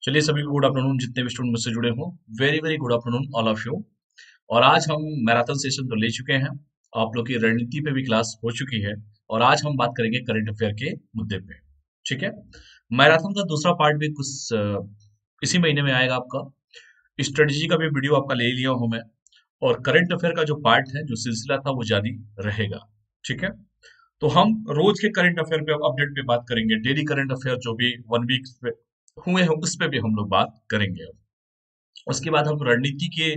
चलिए सभी को गुड आफ्टरनून, जितने भी स्टूडेंट मुझसे जुड़े हों, very very good afternoon all of you. और आज हम मैराथन सेशन तो ले चुके हैं। आप लोग की रणनीति पे भी क्लास हो चुकी है। और आज हम बात करेंगे करंट अफेयर के मुद्दे पे। ठीक है। मैराथन का दूसरा पार्ट भी कुछ इसी महीने में आएगा आपका। स्ट्रेटजी का भी वीडियो आपका ले लिया हूं मैं। और करंट अफेयर का जो पार्ट है, जो सिलसिला था, वो जारी रहेगा। ठीक है। तो हम रोज के करंट अफेयर पे अपडेट पे बात करेंगे। डेली करंट अफेयर जो भी 1 वीक हुए हैं उस पे भी हम लोग बात करेंगे। उसके बाद हम रणनीति के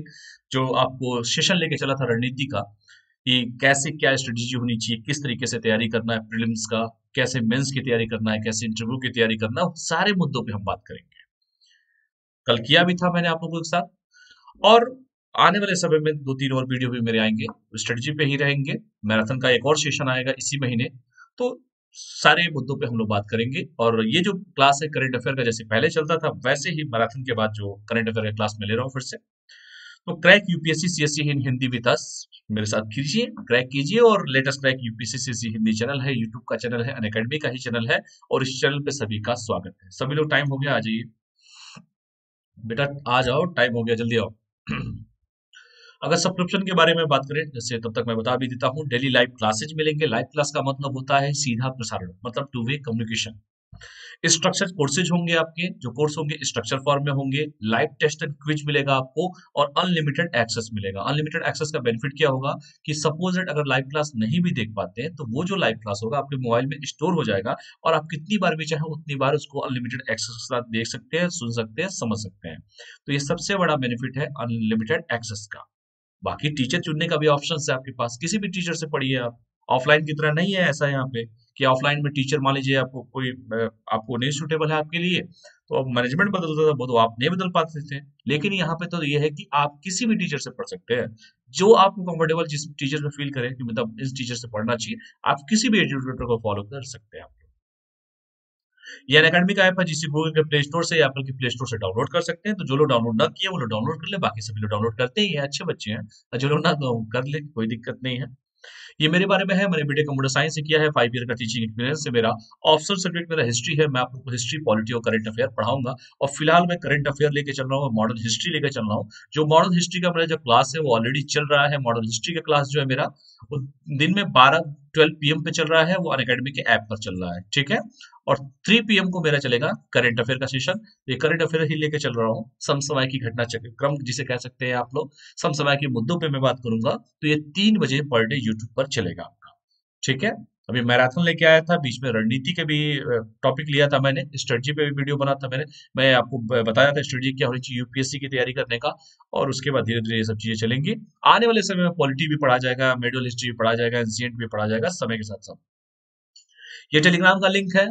जो आपको सेशन लेके चला था रणनीति का, कि कैसे क्या स्ट्रेटेजी होनी चाहिए, किस तरीके से तैयारी करना है प्रीलिम्स का, कैसे मेंस की तैयारी करना है, कैसे इंटरव्यू की तैयारी करना है, उस सारे मुद्दों पे हम बात करेंगे। कल किया भी था मैंने आप लोगों के साथ। और आने वाले समय में 2-3 और वीडियो भी मेरे आएंगे, स्ट्रेटजी पे ही रहेंगे। मैराथन का एक और सेशन आएगा इसी महीने। तो सारे मुद्दों पे हम लोग बात करेंगे। और ये जो क्लास है करंट अफेयर का, जैसे पहले चलता था वैसे ही मैराथन के बाद जो करंट अफेयर का क्लास में ले रहा हूँ फिर से। तो crack UPSC CSC in Hindi with us, मेरे साथ कीजिए, क्रैक कीजिए। और latest crack UPSC CSC Hindi channel है, यूट्यूब का चैनल है, अनअकैडमी का ही चैनल है। और इस चैनल पे सभी का स्वागत है। सभी लोग टाइम हो गया, आ जाइए बेटा, आ जाओ, टाइम हो गया, जल्दी आओ। अगर सब्सक्रिप्शन के बारे में बात करें, जैसे तब तक मैं बता भी देता हूँ, डेली लाइव क्लासेज मिलेंगे। लाइव क्लास का मतलब होता है सीधा प्रसारण, मतलब two way communication. Structure courses होंगे आपके, जो कोर्स होंगे स्ट्रक्चर फॉर्म में होंगे। लाइव टेस्ट एंड क्विज मिलेगा आपको। और अनलिमिटेड एक्सेस मिलेगा। अनलिमिटेड एक्सेस का बेनिफिट क्या होगा कि सपोज दैट अगर लाइव क्लास नहीं भी देख पाते हैं तो वो जो लाइव क्लास होगा आपके मोबाइल में स्टोर हो जाएगा। और आप कितनी बार भी चाहें उतनी बार उसको अनलिमिटेड एक्सेस के साथ देख सकते हैं, सुन सकते हैं, समझ सकते हैं। तो ये सबसे बड़ा बेनिफिट है अनलिमिटेड एक्सेस का। बाकी टीचर चुनने का भी ऑप्शन है आपके पास, किसी भी टीचर से पढ़िए आप। ऑफलाइन की तरह नहीं है ऐसा यहाँ पे कि ऑफलाइन में टीचर मान लीजिए आपको कोई आपको नहीं सूटेबल है आपके लिए, तो अब मैनेजमेंट बदलता था, वो तो आप नहीं बदल पाते थे। लेकिन यहाँ पे तो ये है कि आप किसी भी टीचर से पढ़ सकते हैं, जो आपको कंफर्टेबल जिस टीचर में फील करें कि मतलब इस टीचर से पढ़ना चाहिए, आप किसी भी एजुकेटर को फॉलो कर सकते हैं। ये अनअकैडमी का ऐप है जिसे गूगल के प्ले स्टोर से या एप्पल के प्ले स्टोर से डाउनलोड कर सकते हैं। तो जो लोग डाउनलोड ना किए वो लोग डाउनलोड कर ले, बाकी सभी लोग डाउनलोड करते ही हैं, अच्छे बच्चे हैं। और जो लोग ना कर ले, कोई दिक्कत नहीं है। ये मेरे बारे में है। मैंने बीटेक कंप्यूटर साइंस से किया है, 5 ईयर का टीचिंग एक्सपीरियंस है मेरा। ऑप्शनल सब्जेक्ट मेरा हिस्ट्री है। मैं आप लोग को हिस्ट्री, पॉलिटी और करंट अफेयर पढ़ाऊंगा। और फिलहाल मैं करंट अफेयर लेके चल रहा हूँ, मॉडर्न हिस्ट्री लेके चल रहा हूँ। जो मॉडर्न हिस्ट्री का मेरा जो क्लास है वो ऑलरेडी चल रहा है। मॉडर्न हिस्ट्री का क्लास जो है मेरा, वो दिन में 12-12 PM पे चल रहा है। वो अनअकैडमी के ऐप पर चल रहा है, ठीक है। और 3 PM को मेरा चलेगा करंट अफेयर का सेशन। ये करंट अफेयर ही लेके चल रहा हूँ। समसमय की घटना क्रम जिसे कह सकते हैं आप लोग, समसमय के मुद्दों पे मैं बात करूंगा। तो ये 3 बजे पर डे यूट्यूब पर चलेगा आपका, ठीक है। अभी मैराथन लेके आया था, बीच में रणनीति के भी टॉपिक लिया था मैंने, स्ट्रेटजी पे भी वीडियो बना था मैंने। मैं आपको बताया था स्ट्रेटजी क्या होनी चाहिए यूपीएससी की तैयारी करने का। और उसके बाद धीरे धीरे ये सब चीजें चलेंगी। आने वाले समय में पॉलिटी भी पढ़ा जाएगा, मेडिवल हिस्ट्री भी पढ़ा जाएगा, एंशिएंट भी पढ़ा जाएगा समय के साथ साथ। ये टेलीग्राम का लिंक है,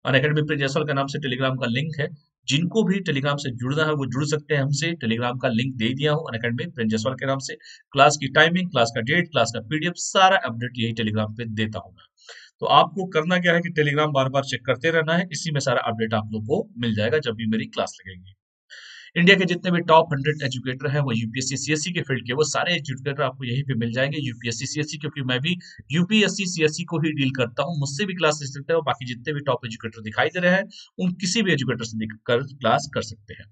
अनअकैडमी प्रिंस जायसवाल के नाम से टेलीग्राम का लिंक है। जिनको भी टेलीग्राम से जुड़ना है वो जुड़ सकते हैं हमसे। टेलीग्राम का लिंक दे दिया हूँ अनअकैडमी प्रिंस जायसवाल के नाम से। क्लास की टाइमिंग, क्लास का डेट, क्लास का पीडीएफ, सारा अपडेट यही टेलीग्राम पे देता हूँ मैं। तो आपको करना क्या है कि टेलीग्राम बार बार चेक करते रहना है, इसी में सारा अपडेट आप लोग को मिल जाएगा जब भी मेरी क्लास लगेगी। इंडिया के जितने भी टॉप 100 एजुकेटर हैं वो यूपीएससी सीएससी के फील्ड के, वो सारे एजुकेटर आपको यहीं पे मिल जाएंगे। यूपीएससी सीएससी, क्योंकि मैं भी यूपीएससी सीएससी को ही डील करता हूँ, मुझसे भी क्लास ले सकते हैं। और बाकी जितने भी टॉप एजुकेटर दिखाई दे रहे हैं उन किसी भी एजुकेटर से कर क्लास कर सकते हैं।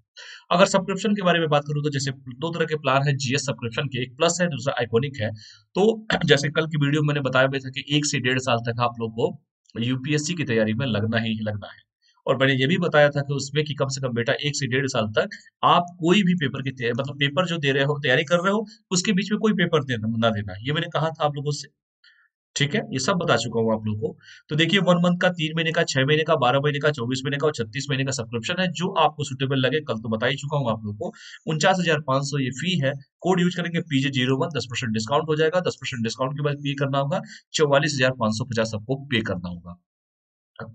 अगर सब्सक्रिप्शन के बारे में बात करूँ तो जैसे 2 तरह के प्लान है जीएस सब्सक्रिप्शन के, एक प्लस है, दूसरा आइकॉनिक है। तो जैसे कल की वीडियो में मैंने बताया भी था कि 1 से 1.5 साल तक आप लोग को यूपीएससी की तैयारी में लगना ही लगना है। और मैंने ये भी बताया था कि उसमें कि कम से कम बेटा 1 से 1.5 साल तक आप कोई भी पेपर की मतलब पेपर जो दे रहे हो, तैयारी कर रहे हो, उसके बीच में कोई पेपर ना देना, ये मैंने कहा था आप लोगों से, ठीक है। ये सब बता चुका हूँ आप लोगों को। तो देखिए 1 मंथ का, 3 महीने का, 6 महीने का, 12 महीने का, 24 महीने का और 36 महीने का सब्सक्रिप्शन है, जो आपको सुटेबल लगे। कल तो बता ही चुका हूँ आप लोगों को। 49,500 ये फी है। कोड यूज करेंगे PJ01, 10% डिस्काउंट हो जाएगा। 10% डिस्काउंट के बाद पे करना होगा 44,550 आपको पे करना होगा।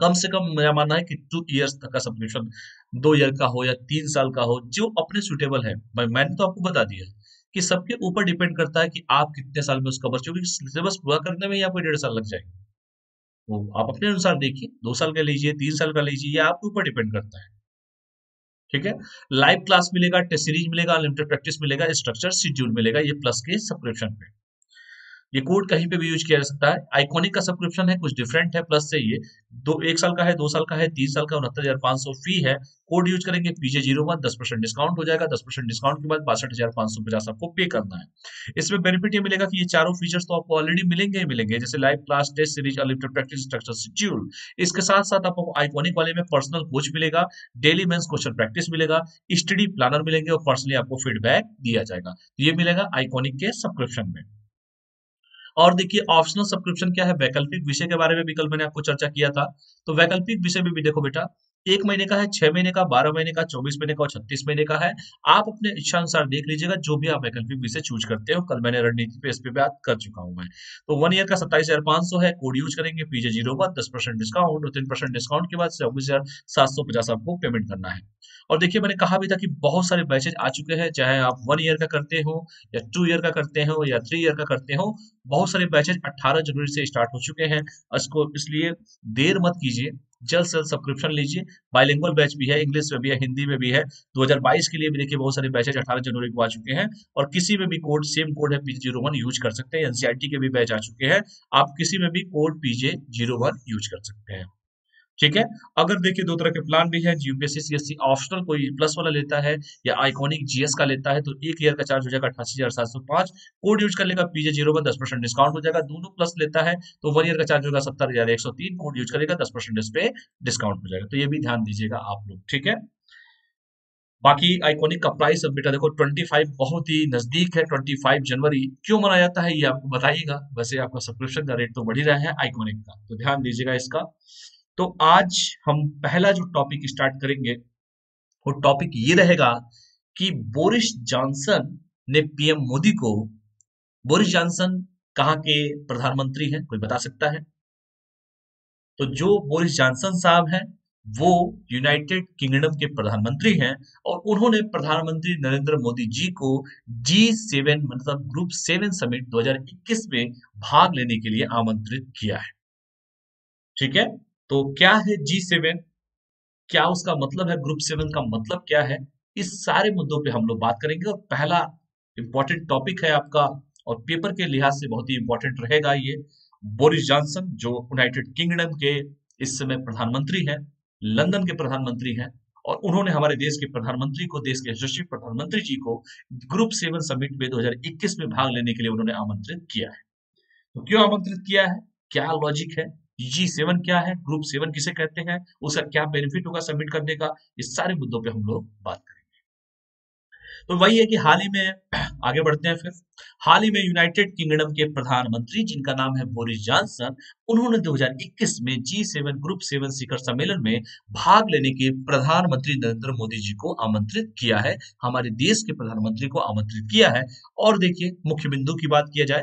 कम से कम मेरा मानना है कि 2 इयर्स तक का सब्सक्रिप्शन, 2 ईयर का हो या 3 साल का हो, जो अपने सुटेबल है। मैंने तो आपको बता दिया कि सबके ऊपर डिपेंड करता है कि आप कितने साल में उसका कवर, क्योंकि सिलेबस पूरा करने में ही आपको 1.5 साल लग जाएंगे। वो आप अपने अनुसार देखिए, 2 साल का लीजिए, 3 साल का लीजिए, ये आपके ऊपर डिपेंड करता है, ठीक है। लाइव क्लास मिलेगा, टेस्ट सीरीज मिलेगा, अनलिमिटेड प्रैक्टिस मिलेगा, स्ट्रक्चर शेड्यूल मिलेगा, ये प्लस के सब्सक्रिप्शन पे। ये कोड कहीं पे भी यूज किया जा सकता है। आइकॉनिक का सब्सक्रिप्शन है, कुछ डिफरेंट है प्लस से ये दो 1 साल का है, 2 साल का है, 3 साल का 69,500 फी है। कोड यूज करेंगे PJ01, 10% डिस्काउंट हो जाएगा। 10% डिस्काउंट के बाद 62,550 आपको पे करना है। इसमें बेनिफिट ये मिलेगा कि ये चारों फीचर्स तो आपको ऑलरेडी मिलेंगे ही मिलेंगे, जैसे live class, test series, unlimited practice, instruction schedule. इसके साथ साथ आपको आइकॉनिक वाले में पर्सनल कोच मिलेगा, डेली मेंस क्वेश्चन प्रैक्टिस मिलेगा, स्टडी प्लानर मिलेंगे और पर्सनली आपको फीडबैक दिया जाएगा। तो ये मिलेगा आइकॉनिक के सब्सक्रिप्शन में। और देखिए ऑप्शनल सब्सक्रिप्शन क्या है, वैकल्पिक विषय के बारे में भी कल मैंने आपको चर्चा किया था। तो वैकल्पिक विषय में भी देखो बेटा, 1 महीने का है, 6 महीने का, 12 महीने का, 24 महीने का और 36 महीने का है। आप अपने इच्छा अनुसार देख लीजिएगा जो भी आप वैकल्पिक विषय चूज करते हो। कल मैंने रणनीति पे इस पे बात कर चुका हूं मैं। तो 1 ईयर का 27,500 है, कोड यूज करेंगे PJ01, 10% डिस्काउंट और 3% डिस्काउंट के बाद 24,750 आपको पेमेंट करना है। और देखिए मैंने कहा भी था कि बहुत सारे बैचेज आ चुके हैं, चाहे आप 1 ईयर का करते हो या 2 ईयर का करते हो या 3 ईयर का करते हो। बहुत सारे बैचेज 18 जनवरी से स्टार्ट हो चुके हैं। इसको इसलिए देर मत कीजिए, जल्द से जल्द सब्सक्रिप्शन लीजिए। बाइलिंगुअल बैच भी है, इंग्लिश में भी है, हिंदी में भी है। 2022 के लिए भी देखिए बहुत सारे बैचेज 18 जनवरी को आ चुके हैं। और किसी में भी कोड सेम कोड है PJ01 यूज कर सकते हैं। एनसीईआरटी के भी बैच आ चुके हैं, आप किसी में भी कोड PJ01 यूज कर सकते हैं। ठीक है। अगर देखिए दो तरह के प्लान भी है, यूपीएससी सीएससी ऑप्शनल कोई प्लस वाला लेता है या आइकॉनिक जीएस का लेता है, तो 1 ईयर का चार्ज हो जाएगा 88,705। कोड यूज कर लेगा PJ01, 10% डिस्काउंट हो जाएगा। दोनों प्लस लेता है तो 1 ईयर का चार्ज होगा 70,103। कोड यूज करेगा 10% इस पे डिस्काउंट हो जाएगा। तो ये भी ध्यान दीजिएगा आप लोग, ठीक है। बाकी आइकॉनिक का प्राइस अब बेटा देखो 25 बहुत ही नजदीक है। 25 जनवरी क्यों मनाया जाता है ये आपको बताइएगा। वैसे आपका सब्सक्रिप्शन का रेट तो बढ़ ही रहा है आइकॉनिक का, तो ध्यान दीजिएगा इसका। तो आज हम पहला जो टॉपिक स्टार्ट करेंगे वो टॉपिक ये रहेगा कि बोरिस जॉनसन ने पीएम मोदी को, बोरिस जॉनसन कहाँ के प्रधानमंत्री हैं, कोई बता सकता है? तो जो बोरिस जॉनसन साहब हैं वो यूनाइटेड किंगडम के प्रधानमंत्री हैं और उन्होंने प्रधानमंत्री नरेंद्र मोदी जी को G7 मतलब ग्रुप 7 समिट 2021 में भाग लेने के लिए आमंत्रित किया है। ठीक है। तो क्या है G7, क्या उसका मतलब है, ग्रुप 7 का मतलब क्या है, इस सारे मुद्दों पे हम लोग बात करेंगे। और पहला इंपॉर्टेंट टॉपिक है आपका और पेपर के लिहाज से बहुत ही इंपॉर्टेंट रहेगा ये। बोरिस जॉनसन जो यूनाइटेड किंगडम के इस समय प्रधानमंत्री हैं, लंदन के प्रधानमंत्री हैं, और उन्होंने हमारे देश के प्रधानमंत्री को, देश के यशस्वी प्रधानमंत्री जी को ग्रुप 7 समिट में 2021 में भाग लेने के लिए उन्होंने आमंत्रित किया है। तो क्यों आमंत्रित किया है, क्या लॉजिक है, G7 क्या है, ग्रुप 7 किसे कहते हैं, उसका क्या बेनिफिट होगा सबमिट करने का, इस सारे मुद्दों पे हम लोग बात करेंगे। तो वही है कि हाल ही में आगे बढ़ते हैं फिर। हाल ही में यूनाइटेड किंगडम के प्रधानमंत्री जिनका नाम है बोरिस जॉनसन, उन्होंने 2021 में G7 ग्रुप 7 शिखर सम्मेलन में भाग लेने के प्रधानमंत्री नरेंद्र मोदी जी को आमंत्रित किया है, हमारे देश के प्रधानमंत्री को आमंत्रित किया है। और देखिए मुख्य बिंदु की बात किया जाए,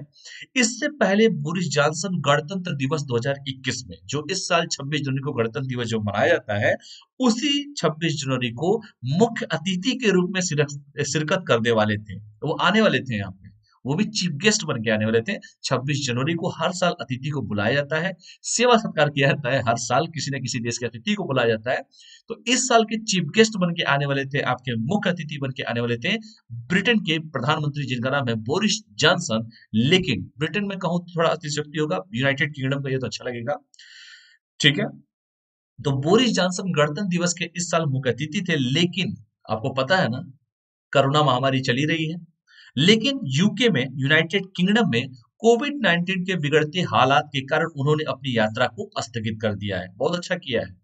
इससे पहले बोरिस जॉनसन गणतंत्र दिवस 2021 में, जो इस साल 26 जनवरी को गणतंत्र दिवस जो मनाया जाता है, उसी 26 जनवरी को मुख्य अतिथि के रूप में शिरकत करने वाले थे। तो वो आने वाले थे यहाँ पे, वो भी चीफ गेस्ट बन के आने वाले थे। 26 जनवरी को हर साल अतिथि को बुलाया जाता है, सेवा सत्कार किया जाता है, हर साल किसी न किसी देश के अतिथि को बुलाया जाता है। तो इस साल के चीफ गेस्ट बन के आने वाले थे, आपके मुख्य अतिथि बन के आने वाले थे ब्रिटेन के प्रधानमंत्री जिनका नाम है बोरिस जॉनसन। लेकिन ब्रिटेन में कहूं तो थोड़ा अतिशयोक्ति होगा, यूनाइटेड किंगडम का ये तो अच्छा लगेगा। ठीक है। तो बोरिस जॉनसन गणतंत्र दिवस के इस साल मुख्य अतिथि थे, लेकिन आपको पता है ना कोरोना महामारी चली रही है। लेकिन यूके में, यूनाइटेड किंगडम में कोविड-19 के बिगड़ते हालात के कारण उन्होंने अपनी यात्रा को स्थगित कर दिया है। बहुत अच्छा किया है,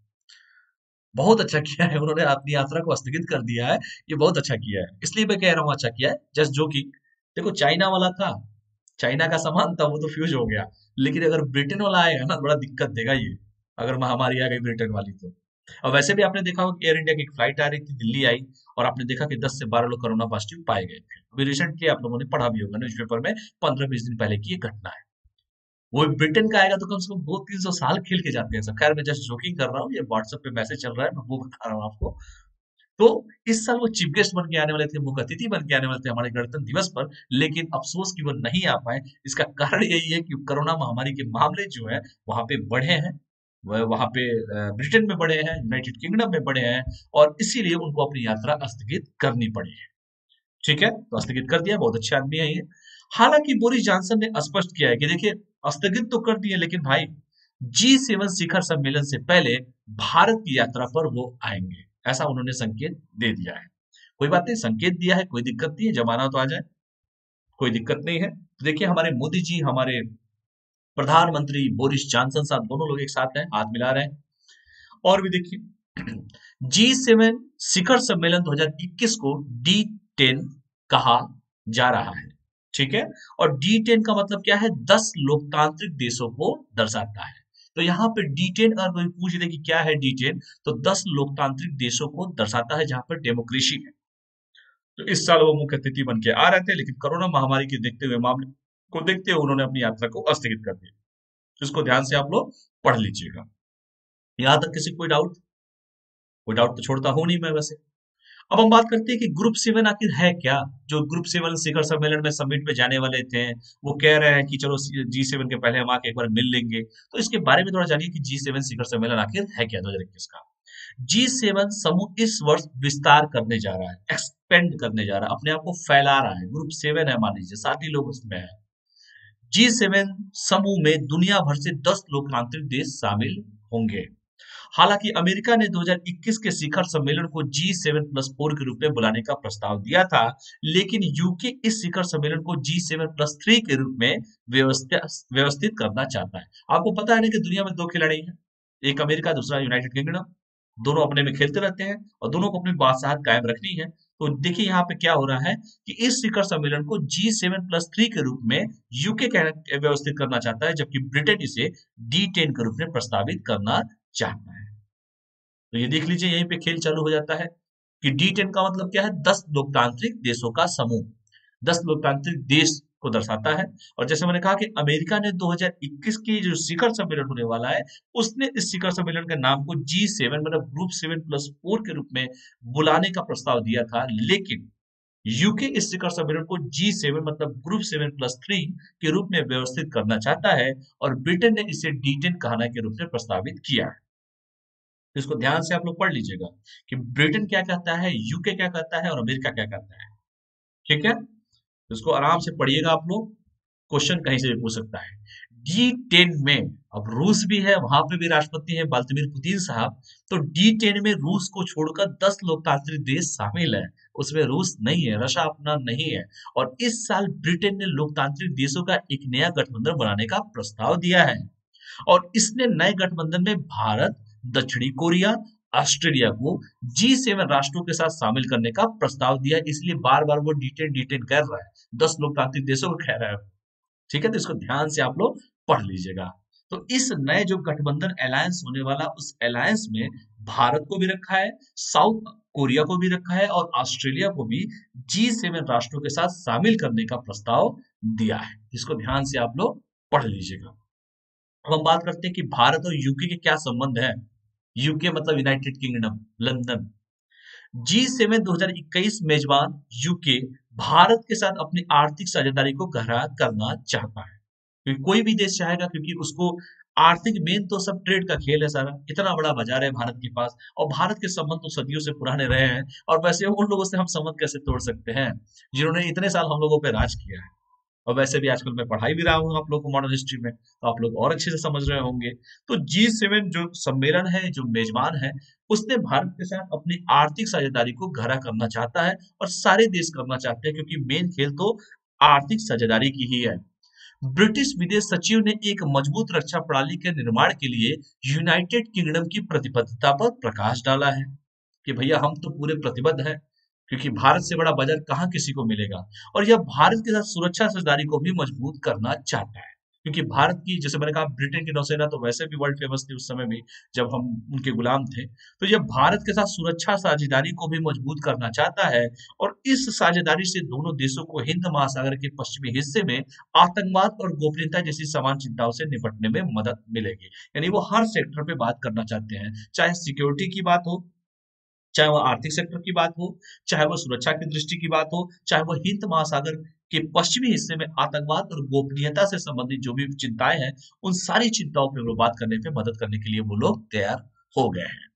बहुत अच्छा किया है, उन्होंने अपनी यात्रा को स्थगित कर दिया है। ये बहुत अच्छा किया है, इसलिए मैं कह रहा हूँ अच्छा किया है। Just joking. देखो चाइना वाला था, चाइना का सामान था, वो तो फ्यूज हो गया। लेकिन अगर ब्रिटेन वाला आएगा ना तो बड़ा दिक्कत देगा ये, अगर महामारी आ गई ब्रिटेन वाली तो। और वैसे भी आपने देखा होगा कि एयर इंडिया की एक फ्लाइट आ रही थी, दिल्ली आई, और आपने देखा कि 10 से 12 लोग कोरोना पॉजिटिव पाए गए थे। अभी रिसेंटली आप लोगों ने पढ़ा भी होगा न्यूज़पेपर में, 15-20 दिन पहले की ये घटना है। वो ब्रिटेन का आएगा तो कम से कम 200-300 साल खेल के जाते हैं सब। खैर मैं जस्ट जोकिंग कर रहा हूँ, ये व्हाट्सएप पे मैसेज चल रहा है, मैं वो बता रहा हूँ आपको। तो इस साल वो चीफ गेस्ट बन के आने वाले थे, मुख्य अतिथि बन के आने वाले थे हमारे गणतंत्र दिवस पर, लेकिन अफसोस कि वो नहीं आ पाए। इसका कारण यही है कि कोरोना महामारी के मामले जो है वहां पे बढ़े हैं, वह वहां पे ब्रिटेन में बढ़े हैं, यूनाइटेड किंगडम में बढ़े हैं, और इसीलिए उनको अपनी यात्रा स्थगित करनी पड़ी है। ठीक है, तो स्थगित कर दिया, बहुत अच्छे आदमी है ये। हालांकि बोरिस जॉनसन ने स्पष्ट किया है कि देखिए स्थगित तो कर दिए, लेकिन भाई G7 शिखर सम्मेलन से पहले भारत की यात्रा पर वो आएंगे, ऐसा उन्होंने संकेत दे दिया है। कोई बात नहीं, संकेत दिया है, कोई दिक्कत नहीं है, जब आना हो तो आ जाए, कोई दिक्कत नहीं है। तो देखिए हमारे मोदी जी, हमारे प्रधानमंत्री बोरिस जॉनसन साहब, दोनों लोग एक साथ हैं, हाथ मिला रहे हैं। और भी देखिए G7 शिखर सम्मेलन 2021 को D10 कहा जा रहा है, ठीक है। और D10 का मतलब क्या है? 10 लोकतांत्रिक देशों को दर्शाता है। तो यहाँ पे D10 अगर कोई पूछ ले कि क्या है D10, तो 10 लोकतांत्रिक देशों को दर्शाता है जहां पर डेमोक्रेसी है। तो इस साल वो मुख्य अतिथि बन के आ रहे थे, लेकिन कोरोना महामारी के देखते हुए, मामले को देखते हुए उन्होंने अपनी यात्रा को स्थगित कर दिया। तो इसको ध्यान से आप लोग पढ़ लीजिएगा। यहाँ तक किसी कोई डाउट? कोई डाउट तो छोड़ता हूं नहीं मैं वैसे। अब हम बात करते हैं कि ग्रुप 7 आखिर है क्या। जो ग्रुप 7 शिखर सम्मेलन में समिट में जाने वाले थे, वो कह रहे हैं कि चलो G7 के पहले हम आके एक बार मिल लेंगे। तो इसके बारे में थोड़ा जानिए कि G7 शिखर सम्मेलन आखिर है क्या 2021 का। G7 समूह इस वर्ष विस्तार करने जा रहा है, एक्सपेंड करने जा रहा है, अपने आप को फैला रहा है। ग्रुप 7 है, मान लीजिए 60 लोग उसमें है। G7 समूह में दुनिया भर से 10 लोकतांत्रिक देश शामिल होंगे। हालांकि अमेरिका ने 2021 के शिखर सम्मेलन को G7+4 के रूप में बुलाने का प्रस्ताव दिया था, लेकिन यूके इस शिखर सम्मेलन को G7+3 के रूप में व्यवस्थित करना चाहता है। आपको पता है ना कि दुनिया में दो खिलाड़ी हैं, एक अमेरिका, दूसरा यूनाइटेड किंगडम। दोनों अपने में खेलते रहते हैं और दोनों को अपनी बादशाहत कायम रखनी है। तो देखिए यहाँ पे क्या हो रहा है कि इस शिखर सम्मेलन को G7+3 के रूप में यूके व्यवस्थित करना चाहता है, जबकि ब्रिटेन इसे D10 के रूप में प्रस्तावित करना चाहता है। तो ये देख लीजिए, यहीं पे खेल चालू हो जाता है कि D10 का मतलब क्या है? 10 लोकतांत्रिक देशों का समूह, 10 लोकतांत्रिक देश को दर्शाता है। और जैसे मैंने कहा कि अमेरिका ने 2021 की जो शिखर सम्मेलन होने वाला है, उसने इस शिखर सम्मेलन के नाम को G7 मतलब ग्रुप 7+4 के रूप में बुलाने का प्रस्ताव दिया था, लेकिन यूके इस शिखर सम्मेलन को G7 मतलब ग्रुप 7+3 के रूप में व्यवस्थित करना चाहता है, और ब्रिटेन ने इसे D10 कहना के रूप में प्रस्तावित किया है। तो इसको ध्यान से आप लोग पढ़ लीजिएगा कि ब्रिटेन क्या कहता है, यूके क्या कहता है और अमेरिका क्या कहता है, ठीक है। तो इसको आराम से पढ़िएगा आप लोग, क्वेश्चन कहीं से भी पूछ सकता है। D10 में अब रूस भी है, वहां पे भी राष्ट्रपति है व्लादिमीर पुतिन साहब। तो D10 में रूस को छोड़कर 10 लोकतांत्रिक देश शामिल है, उसमें रूस नहीं है, रशिया अपना नहीं है। और इस साल ब्रिटेन ने लोकतांत्रिक देशों का एक नया गठबंधन बनाने का प्रस्ताव दिया है, और इसने नए गठबंधन में भारत, दक्षिणी कोरिया, ऑस्ट्रेलिया को G7 राष्ट्रों के साथ शामिल करने का प्रस्ताव दिया। इसलिए बार बार वो D10 कर रहा है, 10 लोकतांत्रिक देशों को कह रहा है, ठीक है। तो इसको ध्यान से आप लोग पढ़ लीजिएगा। तो इस नए जो गठबंधन अलायंस होने वाला, उस अलायंस में भारत को भी रखा है, साउथ कोरिया को भी रखा है, और ऑस्ट्रेलिया को भी G7 राष्ट्रों के साथ शामिल करने का प्रस्ताव दिया है। इसको ध्यान से आप लोग पढ़ लीजिएगा। अब हम बात करते हैं कि भारत और यूके के क्या संबंध है। यूके मतलब यूनाइटेड किंगडम, लंदन। G7 2021 मेजबान यूके भारत के साथ अपनी आर्थिक साझेदारी को गहरा करना चाहता है, क्योंकि कोई भी देश चाहेगा, क्योंकि उसको आर्थिक, मेन तो सब ट्रेड का खेल है सारा, इतना बड़ा बाजार है भारत के पास, और भारत के संबंध तो सदियों से पुराने रहे हैं। और वैसे उन लोगों से हम संबंध कैसे तोड़ सकते हैं जिन्होंने इतने साल हम लोगों पे राज किया है। और वैसे भी आजकल मैं पढ़ाई भी रहा हूँ आप लोग को मॉडर्न हिस्ट्री में, तो आप लोग और अच्छे से समझ रहे होंगे। तो G7 जो सम्मेलन है, जो मेजबान है, उसने भारत के साथ अपनी आर्थिक साझेदारी को गहरा करना चाहता है, और सारे देश करना चाहते हैं, क्योंकि मेन खेल तो आर्थिक साझेदारी की ही है। ब्रिटिश विदेश सचिव ने एक मजबूत रक्षा प्रणाली के निर्माण के लिए यूनाइटेड किंगडम की प्रतिबद्धता पर प्रकाश डाला है कि भैया हम तो पूरे प्रतिबद्ध हैं, क्योंकि भारत से बड़ा बाजार कहाँ किसी को मिलेगा। और यह भारत के साथ सुरक्षा साझेदारी को भी मजबूत करना चाहता है, क्योंकि भारत की, जैसे मैंने कहा, ब्रिटेन की नौसेना तो वैसे भी वर्ल्ड फेमस थी उस समय भी, जब हम उनके गुलाम थे। तो यह भारत के साथ सुरक्षा साझेदारी को भी मजबूत करना चाहता है, और इस साझेदारी से दोनों देशों को हिंद महासागर के पश्चिमी हिस्से में आतंकवाद और गोपनीयता जैसी समान चिंताओं से निपटने में मदद मिलेगी। यानी वो हर सेक्टर पे बात करना चाहते हैं, चाहे सिक्योरिटी की बात हो, चाहे वो आर्थिक सेक्टर की बात हो, चाहे वो सुरक्षा की दृष्टि की बात हो, चाहे वो हिंद महासागर के पश्चिमी हिस्से में आतंकवाद और गोपनीयता से संबंधित जो भी चिंताएं हैं, उन सारी चिंताओं पे वो बात करने पे, मदद करने के लिए वो लोग तैयार हो गए हैं।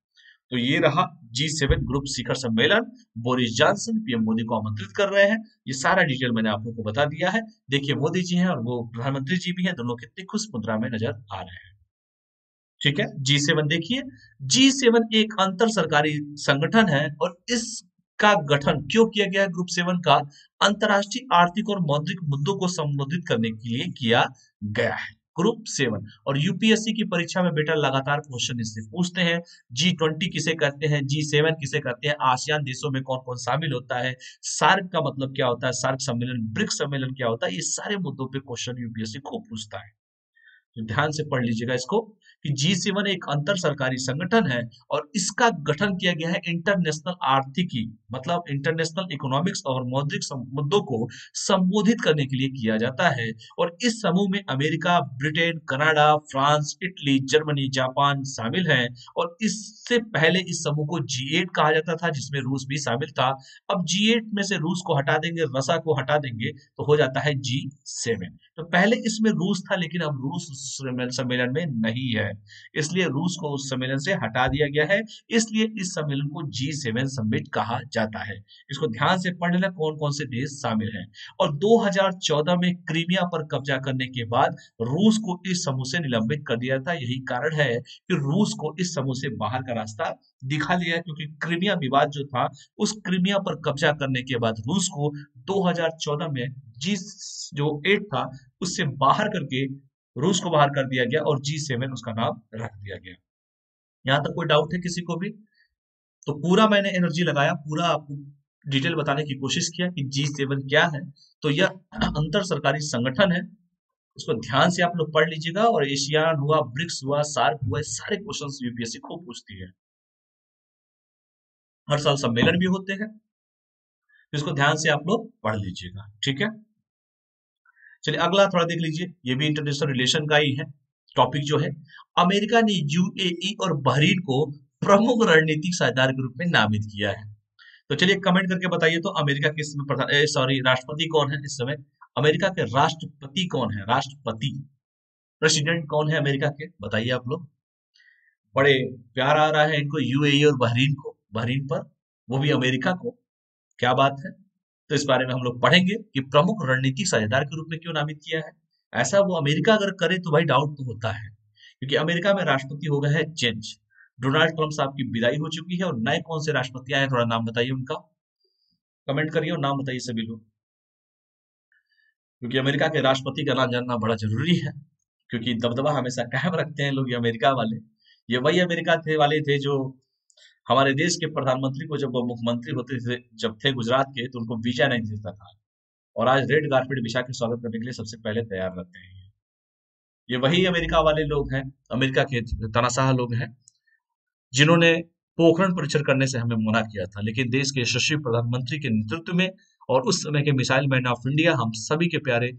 तो ये रहा G7 ग्रुप शिखर सम्मेलन। बोरिस जॉनसन पीएम मोदी को आमंत्रित कर रहे हैं। ये सारा डिटेल मैंने आप लोगों को बता दिया है। देखिए मोदी जी हैं और वो प्रधानमंत्री जी भी हैं, दोनों कितनी खुश मुद्रा में नजर आ रहे हैं। ठीक है, G7 देखिए। G7 एक अंतर सरकारी संगठन है और इसका गठन क्यों किया गया है? ग्रुप 7 का अंतर्राष्ट्रीय आर्थिक और मौद्रिक मुद्दों को संबोधित करने के लिए किया गया है। ग्रुप 7 और यूपीएससी की परीक्षा में बेटा लगातार क्वेश्चन इससे पूछते हैं। G20 किसे कहते हैं, G7 किसे कहते हैं, आसियान देशों में कौन कौन शामिल होता है, सार्क का मतलब क्या होता है, सार्क सम्मेलन, ब्रिक्स सम्मेलन क्या होता है, ये सारे मुद्दों पे क्वेश्चन यूपीएससी खूब पूछता है। तो ध्यान से पढ़ लीजिएगा इसको कि G7 एक अंतर सरकारी संगठन है और इसका गठन किया गया है इंटरनेशनल आर्थिकी मतलब इंटरनेशनल इकोनॉमिक्स और मौद्रिक मुद्दों को संबोधित करने के लिए किया जाता है। और इस समूह में America, Britain, Canada, France, Italy, Germany, Japan शामिल हैं। और इससे पहले इस समूह को G8 कहा जाता था जिसमें रूस भी शामिल था। अब G8 में से रूस को हटा देंगे, रसा को हटा देंगे तो हो जाता है G7। तो पहले इसमें रूस था लेकिन अब रूस सम्मेलन में नहीं है, इसलिए रूस को उस सम्मेलन से हटा दिया गया है। इसलिए इस सम्मेलन को G7 समिट कहा जाता है। इसको ध्यान से पढ़ लेना कौन कौन से देश शामिल हैं। और 2014 में क्रीमिया पर कब्जा करने के बाद रूस को इस समूह से निलंबित कर दिया था। यही कारण है कि रूस को इस समूह से बाहर का रास्ता दिखा लिया, क्योंकि क्रीमिया विवाद जो था उस क्रीमिया पर कब्जा करने के बाद रूस को 2014 में जी जो 8 था उससे बाहर करके रूस को बाहर कर दिया गया और G7 उसका नाम रख दिया गया। यहाँ तक कोई डाउट है किसी को भी? तो पूरा मैंने एनर्जी लगाया, पूरा आपको डिटेल बताने की कोशिश किया कि G7 क्या है। तो यह अंतर सरकारी संगठन है, उसको ध्यान से आप लोग पढ़ लीजिएगा। और एशियान हुआ, ब्रिक्स हुआ, सार्क हुआ, सारे क्वेश्चन यूपीएससी खूब पूछती है। हर साल सम्मेलन भी होते हैं, इसको ध्यान से आप लोग पढ़ लीजिएगा। ठीक है, चलिए अगला थोड़ा देख लीजिए, ये भी इंटरनेशनल रिलेशन का ही है टॉपिक जो है। अमेरिका ने यूएई और बहरीन को प्रमुख रणनीतिक साझेदार के रूप में नामित किया है। तो चलिए कमेंट करके बताइए तो अमेरिका के इसमें राष्ट्रपति कौन है इस समय? अमेरिका के राष्ट्रपति कौन है? राष्ट्रपति, प्रेसिडेंट कौन है अमेरिका के? बताइए आप लोग। बड़े प्यार आ रहा है इनको यूएई और बहरीन को, बहरीन पर, वो भी अमेरिका को। क्या बात है। तो इस बारे में हम लोग पढ़ेंगे कि प्रमुख रणनीतिक साझेदार के रूप में क्यों नामित किया है। ऐसा वो अमेरिका अगर करे तो भाई डाउट तो होता है, क्योंकि अमेरिका में राष्ट्रपति हो गया है चेंज। डोनाल्ड ट्रंप साहब की विदाई हो चुकी है और नए कौन से राष्ट्रपति आए, थोड़ा नाम बताइए उनका, कमेंट करिए और नाम बताइए सभी लोग, क्योंकि अमेरिका के राष्ट्रपति का नाम जानना बड़ा जरूरी है, क्योंकि दबदबा हमेशा कायम रखते हैं लोग ये अमेरिका वाले। ये वही अमेरिका वाले थे जो हमारे देश के प्रधानमंत्री को जब वो मुख्यमंत्री होते थे, जब थे गुजरात के, तो उनको वीजा नहीं देता था और आज रेड कारपेट बिछा के स्वागत करने के लिए सबसे पहले तैयार रहते हैं। ये वही अमेरिका वाले लोग हैं, अमेरिका के तानाशाह लोग हैं, जिन्होंने पोखरण परीक्षण करने से हमें मना किया था, लेकिन देश के यशस्वी प्रधानमंत्री के नेतृत्व में और उस समय के मिसाइल मैन ऑफ इंडिया, हम सभी के प्यारे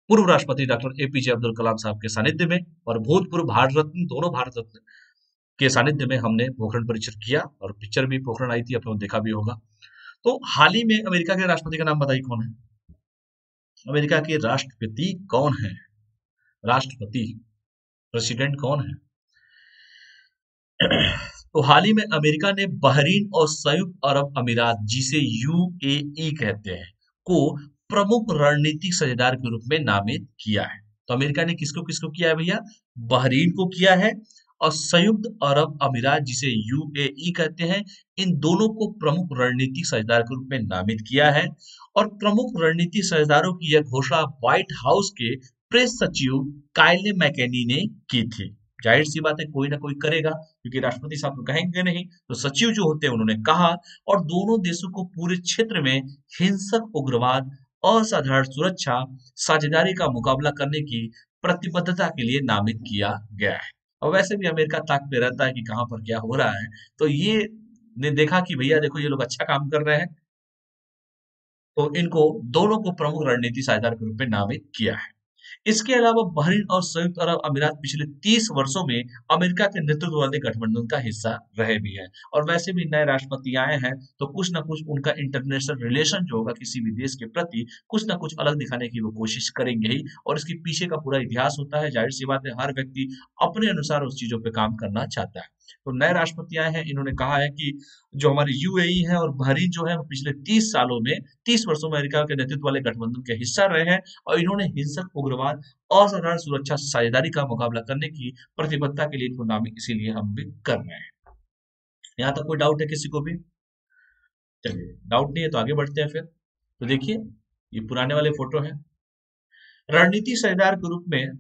पूर्व राष्ट्रपति डॉक्टर एपीजे अब्दुल कलाम साहब के सानिध्य में और भूतपूर्व भारत रत्न, दोनों भारत रत्न के सानिध्य में हमने पोखरण परीक्षण किया और पिक्चर भी पोखरण आई थी, आपने देखा भी होगा। तो हाल ही में अमेरिका के राष्ट्रपति का नाम बताइए कौन है? अमेरिका के राष्ट्रपति कौन है? राष्ट्रपति, प्रेसिडेंट कौन है? तो हाल ही में अमेरिका ने बहरीन और संयुक्त अरब अमीरात, जिसे यूएई कहते हैं, को प्रमुख रणनीतिक साझेदार के रूप में नामित किया है। तो अमेरिका ने किसको किसको किया है भैया? बहरीन को किया है और संयुक्त अरब अमीरात, जिसे यूएई कहते हैं, इन दोनों को प्रमुख रणनीतिक साझेदार के रूप में नामित किया है। और प्रमुख रणनीतिक साझेदारों की यह घोषणा व्हाइट हाउस के प्रेस सचिव काइले मैकेनी ने की थी। जाहिर सी बात है कोई ना कोई करेगा, क्योंकि राष्ट्रपति साहब तो कहेंगे नहीं, तो सचिव जो होते हैं उन्होंने कहा। और दोनों देशों को पूरे क्षेत्र में हिंसक उग्रवाद, असाधारण सुरक्षा, साझेदारी का मुकाबला करने की प्रतिबद्धता के लिए नामित किया गया है। और वैसे भी अमेरिका ताक पे रहता है कि कहाँ पर क्या हो रहा है, तो ये ने देखा कि भैया देखो ये लोग अच्छा काम कर रहे हैं, तो इनको दोनों को प्रमुख रणनीति साझेदार के रूप में नामित किया है। इसके अलावा बहरीन और संयुक्त अरब अमीरात पिछले 30 वर्षों में अमेरिका के नेतृत्व वाले गठबंधन का हिस्सा रहे भी हैं। और वैसे भी नए राष्ट्रपति आए हैं तो कुछ ना कुछ उनका इंटरनेशनल रिलेशन जो होगा किसी भी देश के प्रति कुछ ना कुछ अलग दिखाने की वो कोशिश करेंगे ही। और इसके पीछे का पूरा इतिहास होता है, जाहिर सी बात है हर व्यक्ति अपने अनुसार उस चीजों पे काम करना चाहता है। तो नए राष्ट्रपति आए हैं, इन्होंने कहा है कि जो हमारे यूएई है और बहरीन जो है वो पिछले 30 सालों में 30 वर्षों में अमेरिका के नेतृत्व वाले गठबंधन के हिस्सा रहे हैं और इन्होंने हिंसक उग्रवाद असाधारण सुरक्षा साझेदारी का मुकाबला करने की प्रतिबद्धता के लिए इनको नामित इसीलिए हम भी कर रहे हैं। यहाँ तक कोई डाउट है किसी को भी? चलिए, डाउट नहीं है तो आगे बढ़ते हैं फिर। तो देखिए, ये पुराने वाले फोटो है। रणनीति साझेदार के रूप में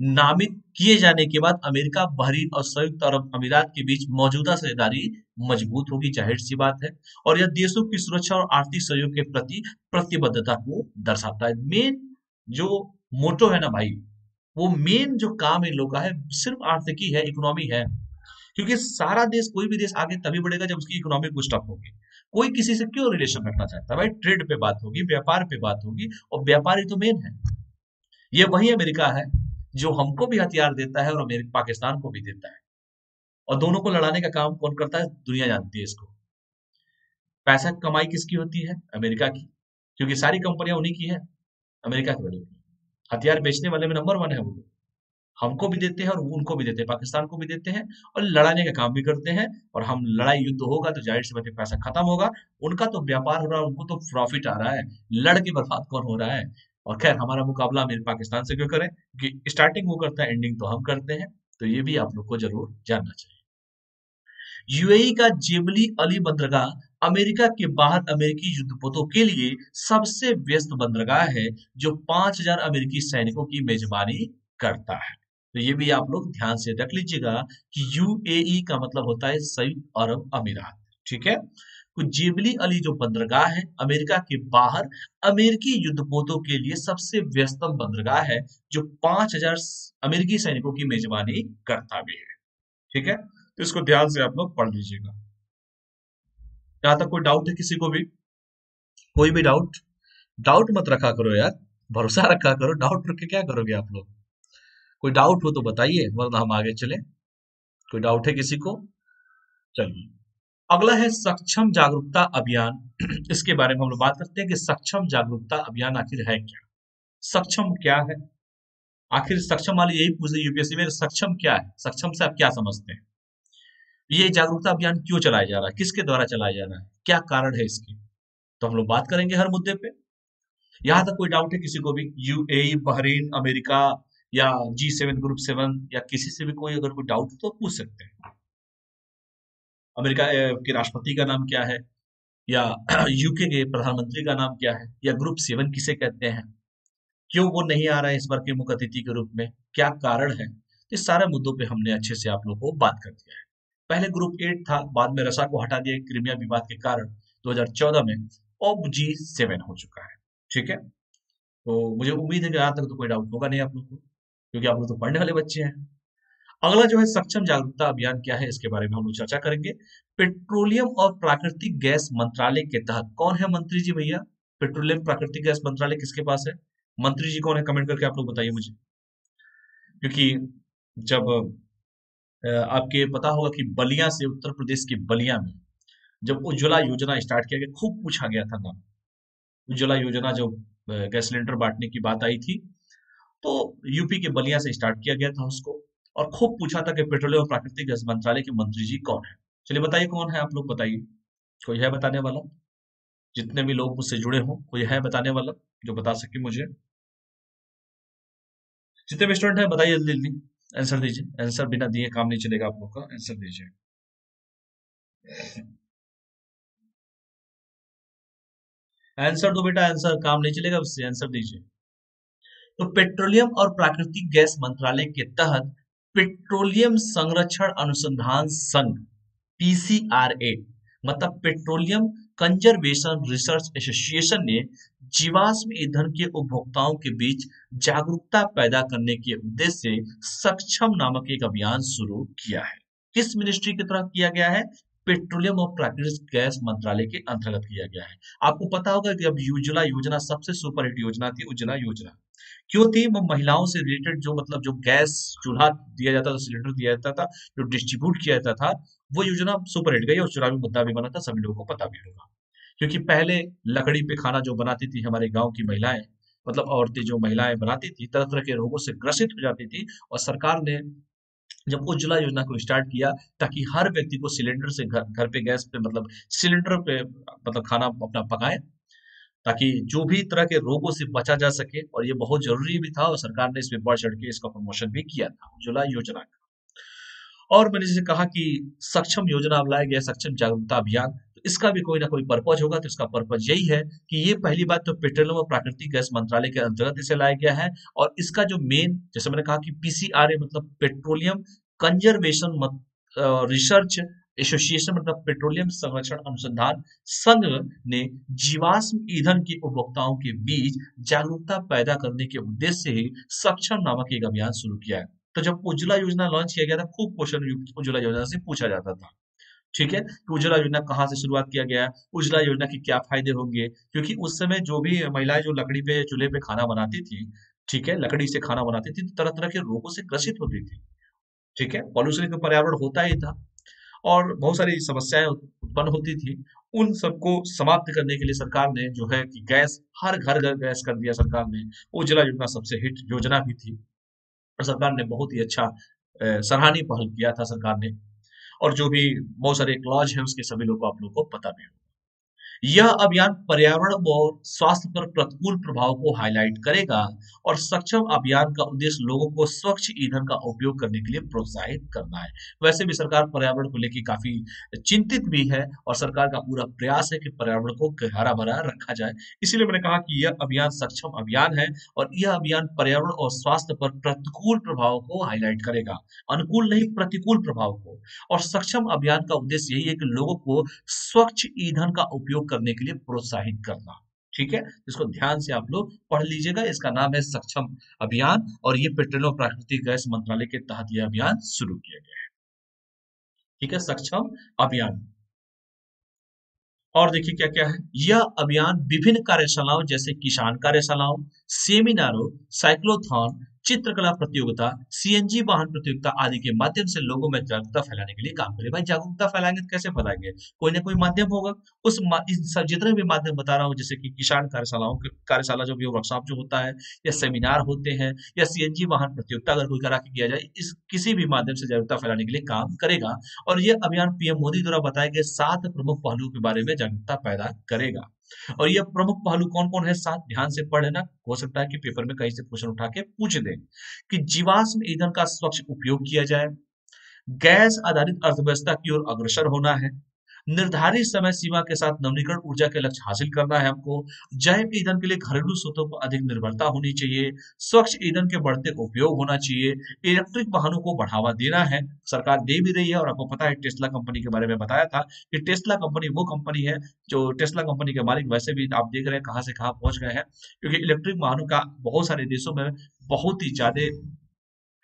नामित किए जाने के बाद अमेरिका, बहरीन और संयुक्त अरब अमीरात के बीच मौजूदा साझेदारी मजबूत होगी, जाहिर सी बात है। और यह देशों की सुरक्षा और आर्थिक सहयोग के प्रति प्रतिबद्धता को दर्शाता है। मेन जो मोटो है ना भाई, वो मेन जो काम इन लोगों का है सिर्फ आर्थिकी है, इकोनॉमी है। क्योंकि सारा देश, कोई भी देश आगे तभी बढ़ेगा जब उसकी इकोनॉमी बूस्टअप होगी। कोई किसी से क्यों रिलेशन रखना चाहता है भाई? ट्रेड पे बात होगी, व्यापार पे बात होगी, और व्यापार ही तो मेन है। ये वही अमेरिका है जो हमको भी हथियार देता है और अमेरिका पाकिस्तान को भी देता है। और दोनों को लड़ाने का काम कौन करता है? दुनिया जानती है इसको। पैसा कमाई किसकी होती है? अमेरिका की, क्योंकि सारी कंपनियां उन्हीं की है, अमेरिका की बनी। हथियार बेचने वाले में नंबर 1 है वो लोग। हमको भी देते हैं और उनको भी देते हैं, पाकिस्तान को भी देते हैं, और लड़ाने का काम भी करते हैं। और हम लड़ाई युद्ध होगा तो जाहिर सी बात है पैसा खत्म होगा। उनका तो व्यापार हो रहा है, उनको तो प्रॉफिट आ रहा है, लड़ के बर्बाद कौन हो रहा है? और खैर, हमारा मुकाबला मेरे पाकिस्तान से क्यों करें, क्योंकि स्टार्टिंग वो करता है, एंडिंग तो हम करते हैं। तो ये भी आप लोग को जरूर जानना चाहिए। यूएई का जेबली अली बंदरगाह अमेरिका के बाहर अमेरिकी युद्धपोतों के लिए सबसे व्यस्त बंदरगाह है, जो 5,000 अमेरिकी सैनिकों की मेजबानी करता है। तो ये भी आप लोग ध्यान से रख लीजिएगा कि यूएई का मतलब होता है संयुक्त अरब अमीरात। ठीक है? तो जेबली अली जो बंदरगाह है अमेरिका के बाहर अमेरिकी युद्धपोतों के लिए सबसे व्यस्तम बंदरगाह है, जो 5,000 अमेरिकी सैनिकों की मेजबानी करता भी है। ठीक है? तो इसको ध्यान से आप लोग पढ़ लीजिएगा। यहाँ तक कोई डाउट है किसी को भी? कोई भी डाउट? डाउट मत रखा करो यार, भरोसा रखा करो। डाउट रख के क्या करोगे आप लोग? कोई डाउट हो तो बताइए, वरना हम आगे चले। कोई डाउट है किसी को? चलिए, अगला है सक्षम जागरूकता अभियान। इसके बारे में हम लोग बात करते हैं कि सक्षम जागरूकता अभियान आखिर है क्या? सक्षम क्या है? आखिर सक्षम वाली यही पूछ रही यूपीएससी में, सक्षम क्या है? सक्षम से आप क्या समझते हैं? ये जागरूकता अभियान क्यों चलाया जा रहा है? किसके द्वारा चलाया जा रहा है? क्या कारण है इसके? तो हम लोग बात करेंगे हर मुद्दे पे। यहाँ तक कोई डाउट है किसी को भी? यूएई, बहरीन, अमेरिका या G7 ग्रुप 7 या किसी से भी कोई अगर कोई डाउट तो पूछ सकते हैं। अमेरिका के राष्ट्रपति का नाम क्या है, या यूके के प्रधानमंत्री का नाम क्या है, या ग्रुप 7 किसे कहते हैं, क्यों वो नहीं आ रहा है इस बार के मुख्य अतिथि के रूप में, क्या कारण है? इस सारे मुद्दों पे हमने अच्छे से आप लोगों को बात कर दिया है। पहले ग्रुप 8 था, बाद में रसा को हटा दिया क्रीमिया विवाद के कारण 2014 में। अब G7 हो चुका है। ठीक है? तो मुझे उम्मीद है कि यहाँ तक तो कोई डाउट होगा नहीं आप लोग को, क्योंकि आप लोग तो पढ़ने वाले बच्चे हैं। अगला जो है सक्षम जागरूकता अभियान क्या है, इसके बारे में हम लोग चर्चा करेंगे। पेट्रोलियम और प्राकृतिक गैस मंत्रालय के तहत कौन है मंत्री जी भैया? पेट्रोलियम प्राकृतिक गैस मंत्रालय किसके पास है? मंत्री जी कौन है? कमेंट करके आप लोग बताइए मुझे। क्योंकि जब आपके पता होगा कि बलिया से, उत्तर प्रदेश के बलिया में जब उज्ज्वला योजना स्टार्ट किया गया, खूब पूछा गया था नाम। उज्ज्वला योजना जो गैस सिलेंडर बांटने की बात आई थी, तो यूपी के बलिया से स्टार्ट किया गया था उसको, और खूब पूछा था कि पेट्रोलियम और प्राकृतिक गैस मंत्रालय के मंत्री जी कौन है? चलिए बताइए कौन है, आप लोग बताइए। कोई है बताने वाला? जितने भी लोग मुझसे जुड़े हों, कोई है बताने वाला जो बता सके मुझे? जितने भी स्टूडेंट हैं बताइए जल्दी जल्दी, आंसर दीजिए। आंसर बिना दिए काम नहीं चलेगा आप लोग का, आंसर दीजिए। आंसर दो बेटा, आंसर, काम नहीं चलेगा उससे, आंसर दीजिए। तो पेट्रोलियम और प्राकृतिक गैस मंत्रालय के तहत पेट्रोलियम संरक्षण अनुसंधान संघ, पीसीआरए, मतलब पेट्रोलियम कंजर्वेशन रिसर्च एसोसिएशन ने जीवाश्म ईंधन के उपभोक्ताओं के बीच जागरूकता पैदा करने के उद्देश्य से सक्षम नामक एक अभियान शुरू किया है। किस मिनिस्ट्री की तरफ किया गया है? पेट्रोलियम और प्राकृतिक गैस मंत्रालय के अंतर्गत किया गया है। आपको पता होगा कि अब उज्ज्वला योजना सबसे सुपरहिट योजना थी। उज्ज्वला योजना क्यों थी? वो महिलाओं से रिलेटेड, जो मतलब जो गैस चूल्हा दिया जाता था, सिलेंडर दिया जाता था, जो डिस्ट्रीब्यूट किया जाता था, वो योजना सुपरहिट गई और चुनावी मुद्दा भी बना था, सभी लोगों को पता भी होगा। क्योंकि पहले लकड़ी पे खाना जो बनाती थी हमारे गांव की महिलाएं, मतलब औरतें जो महिलाएं बनाती थी, तरह तरह के रोगों से ग्रसित हो जाती थी, और सरकार ने जब उज्ज्वला योजना को स्टार्ट किया, ताकि हर व्यक्ति को सिलेंडर से घर पे गैस पे मतलब सिलेंडर पे मतलब खाना अपना पकाए, ताकि जो भी तरह के रोगों से बचा जा सके। और ये बहुत जरूरी भी था और सरकार ने इसमें बढ़ चढ़ के इसका प्रमोशन भी किया था, उज्ज्वला योजना का। और मैंने जैसे कहा कि सक्षम योजना अब लाया गया, सक्षम जागरूकता अभियान, तो इसका भी कोई ना कोई पर्पज होगा। तो इसका पर्पज यही है कि ये पहली बात तो पेट्रोलियम और प्राकृतिक गैस मंत्रालय के अंतर्गत इसे लाया गया है। और इसका जो मेन, जैसे मैंने कहा कि पीसीआरए मतलब पेट्रोलियम कंजर्वेशन रिसर्च एसोसिएशन, मतलब पेट्रोलियम संरक्षण अनुसंधान संघ ने जीवाश्म ईंधन के उपभोक्ताओं के बीच जागरूकता पैदा करने के उद्देश्य से ही सक्षम नामक एक अभियान शुरू किया है। तो जब उज्ज्वला योजना लॉन्च किया गया था, खूब क्वेश्चन उज्ज्वला योजना से पूछा जाता था। ठीक है, कि उज्ज्वला योजना कहाँ से शुरुआत किया गया है, उज्ज्वला योजना के क्या फायदे होंगे, क्योंकि उस समय जो भी महिलाएं जो लकड़ी पे चूल्हे पे खाना बनाती थी, ठीक है, लकड़ी से खाना बनाती थी, तो तरह तरह के रोगों से ग्रसित होती थी। ठीक है, पॉल्यूशन का पर्यावरण होता ही था और बहुत सारी समस्याएं उत्पन्न होती थी। उन सबको समाप्त करने के लिए सरकार ने जो है कि गैस, हर घर घर गैस कर दिया सरकार ने। उज्ज्वला योजना सबसे हिट योजना भी थी और सरकार ने बहुत ही अच्छा सराहनीय पहल किया था सरकार ने। और जो भी बहुत सारे क्लॉज है उसके सभी लोग को, आप लोगों को पता भी होगा। यह अभियान पर्यावरण और स्वास्थ्य पर प्रतिकूल प्रभाव को हाईलाइट करेगा। और सक्षम अभियान का उद्देश्य लोगों को स्वच्छ ईंधन का उपयोग करने के लिए प्रोत्साहित करना है। वैसे भी सरकार पर्यावरण को लेकर काफी चिंतित भी है और सरकार का पूरा प्रयास है कि पर्यावरण को हरा भरा रखा जाए। इसीलिए मैंने कहा कि यह अभियान सक्षम अभियान है और यह अभियान पर्यावरण और स्वास्थ्य पर प्रतिकूल प्रभाव को हाईलाइट करेगा, अनुकूल नहीं प्रतिकूल प्रभाव को। और सक्षम अभियान का उद्देश्य यही है कि लोगों को स्वच्छ ईंधन का उपयोग करने के लिए प्रोत्साहित करना। ठीक है, इसको ध्यान से आप लोग पढ़ लीजिएगा। इसका नाम है सक्षम अभियान और ये पेट्रोलियम और प्राकृतिक गैस मंत्रालय के तहत यह अभियान शुरू किया गया है। ठीक है, सक्षम अभियान। और देखिए क्या क्या है। यह अभियान विभिन्न कार्यशालाओं जैसे किसान कार्यशालाओं, सेमिनारों, साइक्लोथॉन, चित्रकला प्रतियोगिता, सीएनजी वाहन प्रतियोगिता आदि के माध्यम से लोगों में जागरूकता फैलाने के लिए काम करे। भाई जागरूकता फैलाएंगे तो कैसे फैलाएंगे, कोई ना कोई माध्यम होगा। इन सब जितने भी माध्यम बता रहा हूँ, जैसे कि किसान कार्यशालाओं कार्यशाला जो भी वर्कशॉप जो होता है, या सेमिनार होते हैं, या सीएनजी वाहन प्रतियोगिता अगर कोई करा के किया जाए, इस किसी भी माध्यम से जागरूकता फैलाने के लिए काम करेगा। और यह अभियान पीएम मोदी द्वारा बताए गए 7 प्रमुख पहलुओं के बारे में जागरूकता पैदा करेगा। और ये प्रमुख पहलू कौन-कौन है, 7 ध्यान से पढ़ लेना। हो सकता है कि पेपर में कहीं से क्वेश्चन उठा के पूछ दें। कि जीवाश्म ईंधन का स्वच्छ उपयोग किया जाए, गैस आधारित अर्थव्यवस्था की ओर अग्रसर होना है, निर्धारित समय सीमा के साथ नवीनीकरण ऊर्जा के लक्ष्य हासिल करना है हमको, जैव ईंधन के लिए घरेलू स्रोतों पर अधिक निर्भरता होनी चाहिए, स्वच्छ ईंधन के बढ़ते उपयोग होना चाहिए, इलेक्ट्रिक वाहनों को बढ़ावा देना है। सरकार दे भी रही है और आपको पता है टेस्ला कंपनी के बारे में बताया था कि टेस्ला कंपनी वो कंपनी है जो, टेस्ला कंपनी के मालिक वैसे भी आप देख रहे हैं कहाँ से कहाँ पहुंच गए हैं, क्योंकि इलेक्ट्रिक वाहनों का बहुत सारे देशों में बहुत ही ज्यादा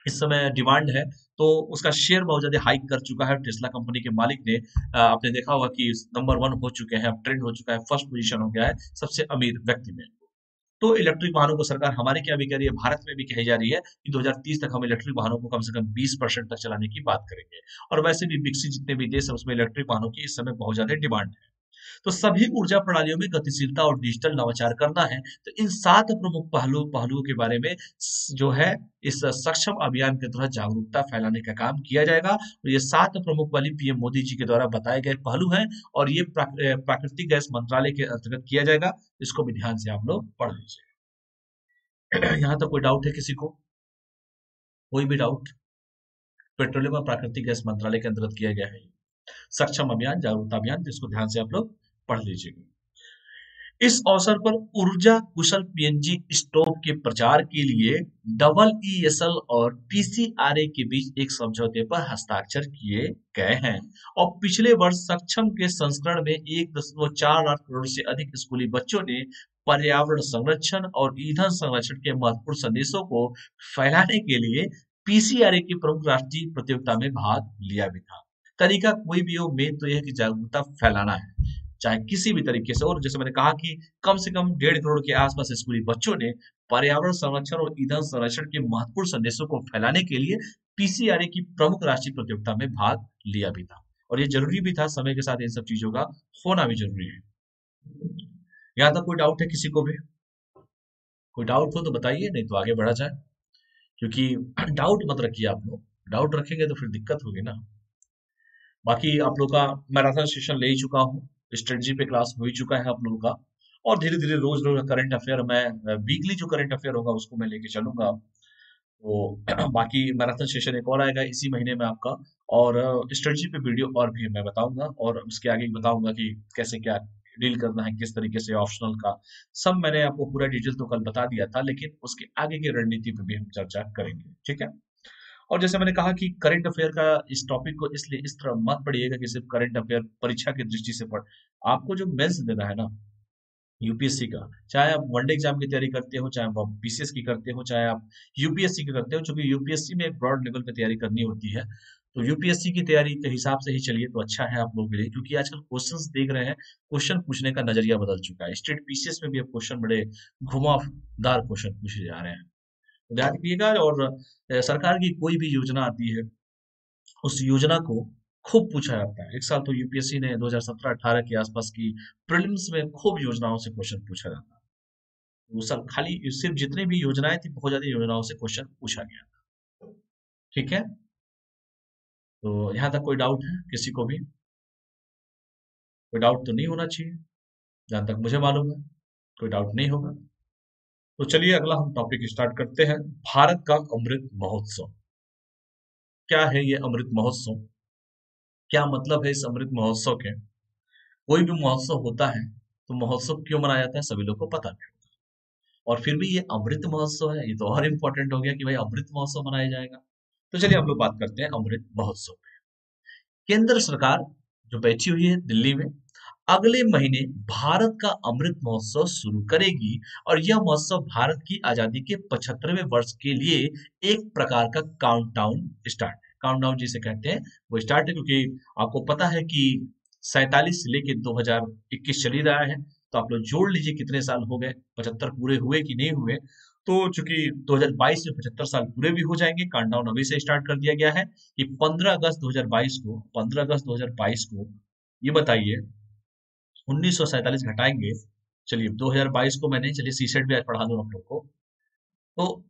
इस समय डिमांड है। तो उसका शेयर बहुत ज्यादा हाइक कर चुका है टेस्ला कंपनी के मालिक ने। आपने देखा होगा कि नंबर 1 हो चुके हैं, अब ट्रेंड हो चुका है, फर्स्ट पोजीशन हो गया है सबसे अमीर व्यक्ति में। तो इलेक्ट्रिक वाहनों को सरकार हमारे क्या भी कह रही है, भारत में भी कही जा रही है कि 2030 तक हम इलेक्ट्रिक वाहनों को कम से कम 20% तक चलाने की बात करेंगे। और वैसे भी विकसित जितने भी देश है उसमें इलेक्ट्रिक वाहनों की इस समय बहुत ज्यादा डिमांड है। तो सभी ऊर्जा प्रणालियों में गतिशीलता और डिजिटल नवाचार करना है। तो इन 7 प्रमुख पहलुओं के बारे में जो है इस सक्षम अभियान के तहत जागरूकता फैलाने का काम किया जाएगा। और ये 7 प्रमुख वाली पीएम मोदी जी के द्वारा बताए गए पहलू हैं और ये प्राकृतिक गैस मंत्रालय के अंतर्गत किया जाएगा। इसको भी ध्यान से आप लोग पढ़ लीजिए। यहाँ तक कोई डाउट है किसी को, कोई भी डाउट? पेट्रोलियम और प्राकृतिक गैस मंत्रालय के अंतर्गत किया गया है सक्षम अभियान, जागरूकता अभियान, जिसको ध्यान से आप लोग पढ़ लीजिएगा। इस अवसर पर ऊर्जा कुशल पीएनजी स्टोव के प्रचार के लिए EESL और पीसीआरए के बीच एक समझौते पर हस्ताक्षर किए गए हैं। और पिछले वर्ष सक्षम के संस्करण में 1.4 लाख करोड़ से अधिक स्कूली बच्चों ने पर्यावरण संरक्षण और ईंधन संरक्षण के महत्वपूर्ण संदेशों को फैलाने के लिए पीसीआरए की प्रमुख राष्ट्रीय प्रतियोगिता में भाग लिया भी था। तरीका कोई भी हो, मेन तो यह है कि जागरूकता फैलाना है, चाहे किसी भी तरीके से। और जैसे मैंने कहा कि कम से कम 1.5 करोड़ के आसपास स्कूली बच्चों ने पर्यावरण संरक्षण और ईंधन संरक्षण के महत्वपूर्ण संदेशों को फैलाने के लिए पीसीआरए की प्रमुख राष्ट्रीय प्रतियोगिता में भाग लिया भी था। और ये जरूरी भी था, समय के साथ इन सब चीजों का होना भी जरूरी है। यहाँ तक कोई डाउट है किसी को भी? कोई डाउट हो तो बताइए, नहीं तो आगे बढ़ा जाए, क्योंकि डाउट मत रखिए आप लोग, डाउट रखेंगे तो फिर दिक्कत होगी ना। बाकी आप लोग का मैराथन सेशन ले ही चुका हूँ, स्ट्रेटजी पे क्लास हो ही चुका है आप लोगों का, और धीरे धीरे रोज रोज करंट अफेयर मैं वीकली जो करंट अफेयर होगा उसको मैं लेके चलूंगा। तो बाकी मैराथन सेशन एक और आएगा इसी महीने में आपका, और स्ट्रेटजी पे वीडियो और भी मैं बताऊंगा, और उसके आगे बताऊंगा कि कैसे क्या डील करना है, किस तरीके से ऑप्शनल का सब मैंने आपको पूरा डिटेल तो कल बता दिया था, लेकिन उसके आगे की रणनीति पे भी हम चर्चा करेंगे, ठीक है। और जैसे मैंने कहा कि करंट अफेयर का इस टॉपिक को इसलिए इस तरह मत पढ़िएगा कि सिर्फ करंट अफेयर परीक्षा की दृष्टि से पढ़, आपको जो मेंस देना है ना यूपीएससी का, चाहे आप वनडे एग्जाम की तैयारी करते हो, चाहे आप बीसीएस की करते हो, चाहे आप यूपीएससी की करते हो, क्योंकि यूपीएससी में एक ब्रॉड लेवल पे तैयारी करनी होती है, तो यूपीएससी की तैयारी के हिसाब से ही चलिए तो अच्छा है आप लोगों के लिए, क्योंकि आजकल क्वेश्चंस देख रहे हैं, क्वेश्चन पूछने का नजरिया बदल चुका है, स्टेट पीसीएस में भी अब क्वेश्चन बड़े घुमावदार क्वेश्चन पूछे जा रहे हैं। तो ध्यान रखिएगा, और सरकार की कोई भी योजना आती है उस योजना को खूब पूछा जाता है। एक साल तो यूपीएससी ने 2017-18 के आसपास की प्रीलिम्स में खूब योजनाओं से क्वेश्चन पूछा जाता है। वो सब खाली सिर्फ जितनी भी योजनाएं थी बहुत ज्यादा योजनाओं से क्वेश्चन पूछा गया था, ठीक है। तो यहाँ तक कोई डाउट है किसी को भी? कोई डाउट तो नहीं होना चाहिए, जहां तक मुझे मालूम है कोई डाउट नहीं होगा। तो चलिए अगला हम टॉपिक स्टार्ट करते हैं, भारत का अमृत महोत्सव। क्या है ये अमृत महोत्सव, क्या मतलब है इस अमृत महोत्सव के? कोई भी महोत्सव होता है तो महोत्सव क्यों मनाया जाता है सभी लोग को पता है, और फिर भी ये अमृत महोत्सव है, ये तो और इम्पोर्टेंट हो गया कि भाई अमृत महोत्सव मनाया जाएगा। तो चलिए हम लोग बात करते हैं अमृत महोत्सव पे। केंद्र सरकार जो बैठी हुई है दिल्ली में, अगले महीने भारत का अमृत महोत्सव शुरू करेगी, और यह महोत्सव भारत की आजादी के 75वें वर्ष के लिए एक प्रकार का काउंटडाउन स्टार्ट है, काउंटडाउन जिसे कहते हैं वो स्टार्ट है, क्योंकि आपको पता है कि 47 से लेके 2021 चल ही रहा है, तो आप लोग जोड़ लीजिए कितने साल हो गए, 75 पूरे हुए कि नहीं हुए। तो चूंकि 2022 में 75 साल पूरे भी हो जाएंगे, काउंटडाउन अभी से स्टार्ट कर दिया गया है कि 15 अगस्त 2022 को ये बताइए 1947 घटाएंगे, चलिए 2022 को मैंने, चलिए सीसेट भी आज पढ़ा दूं आप लोग को। तो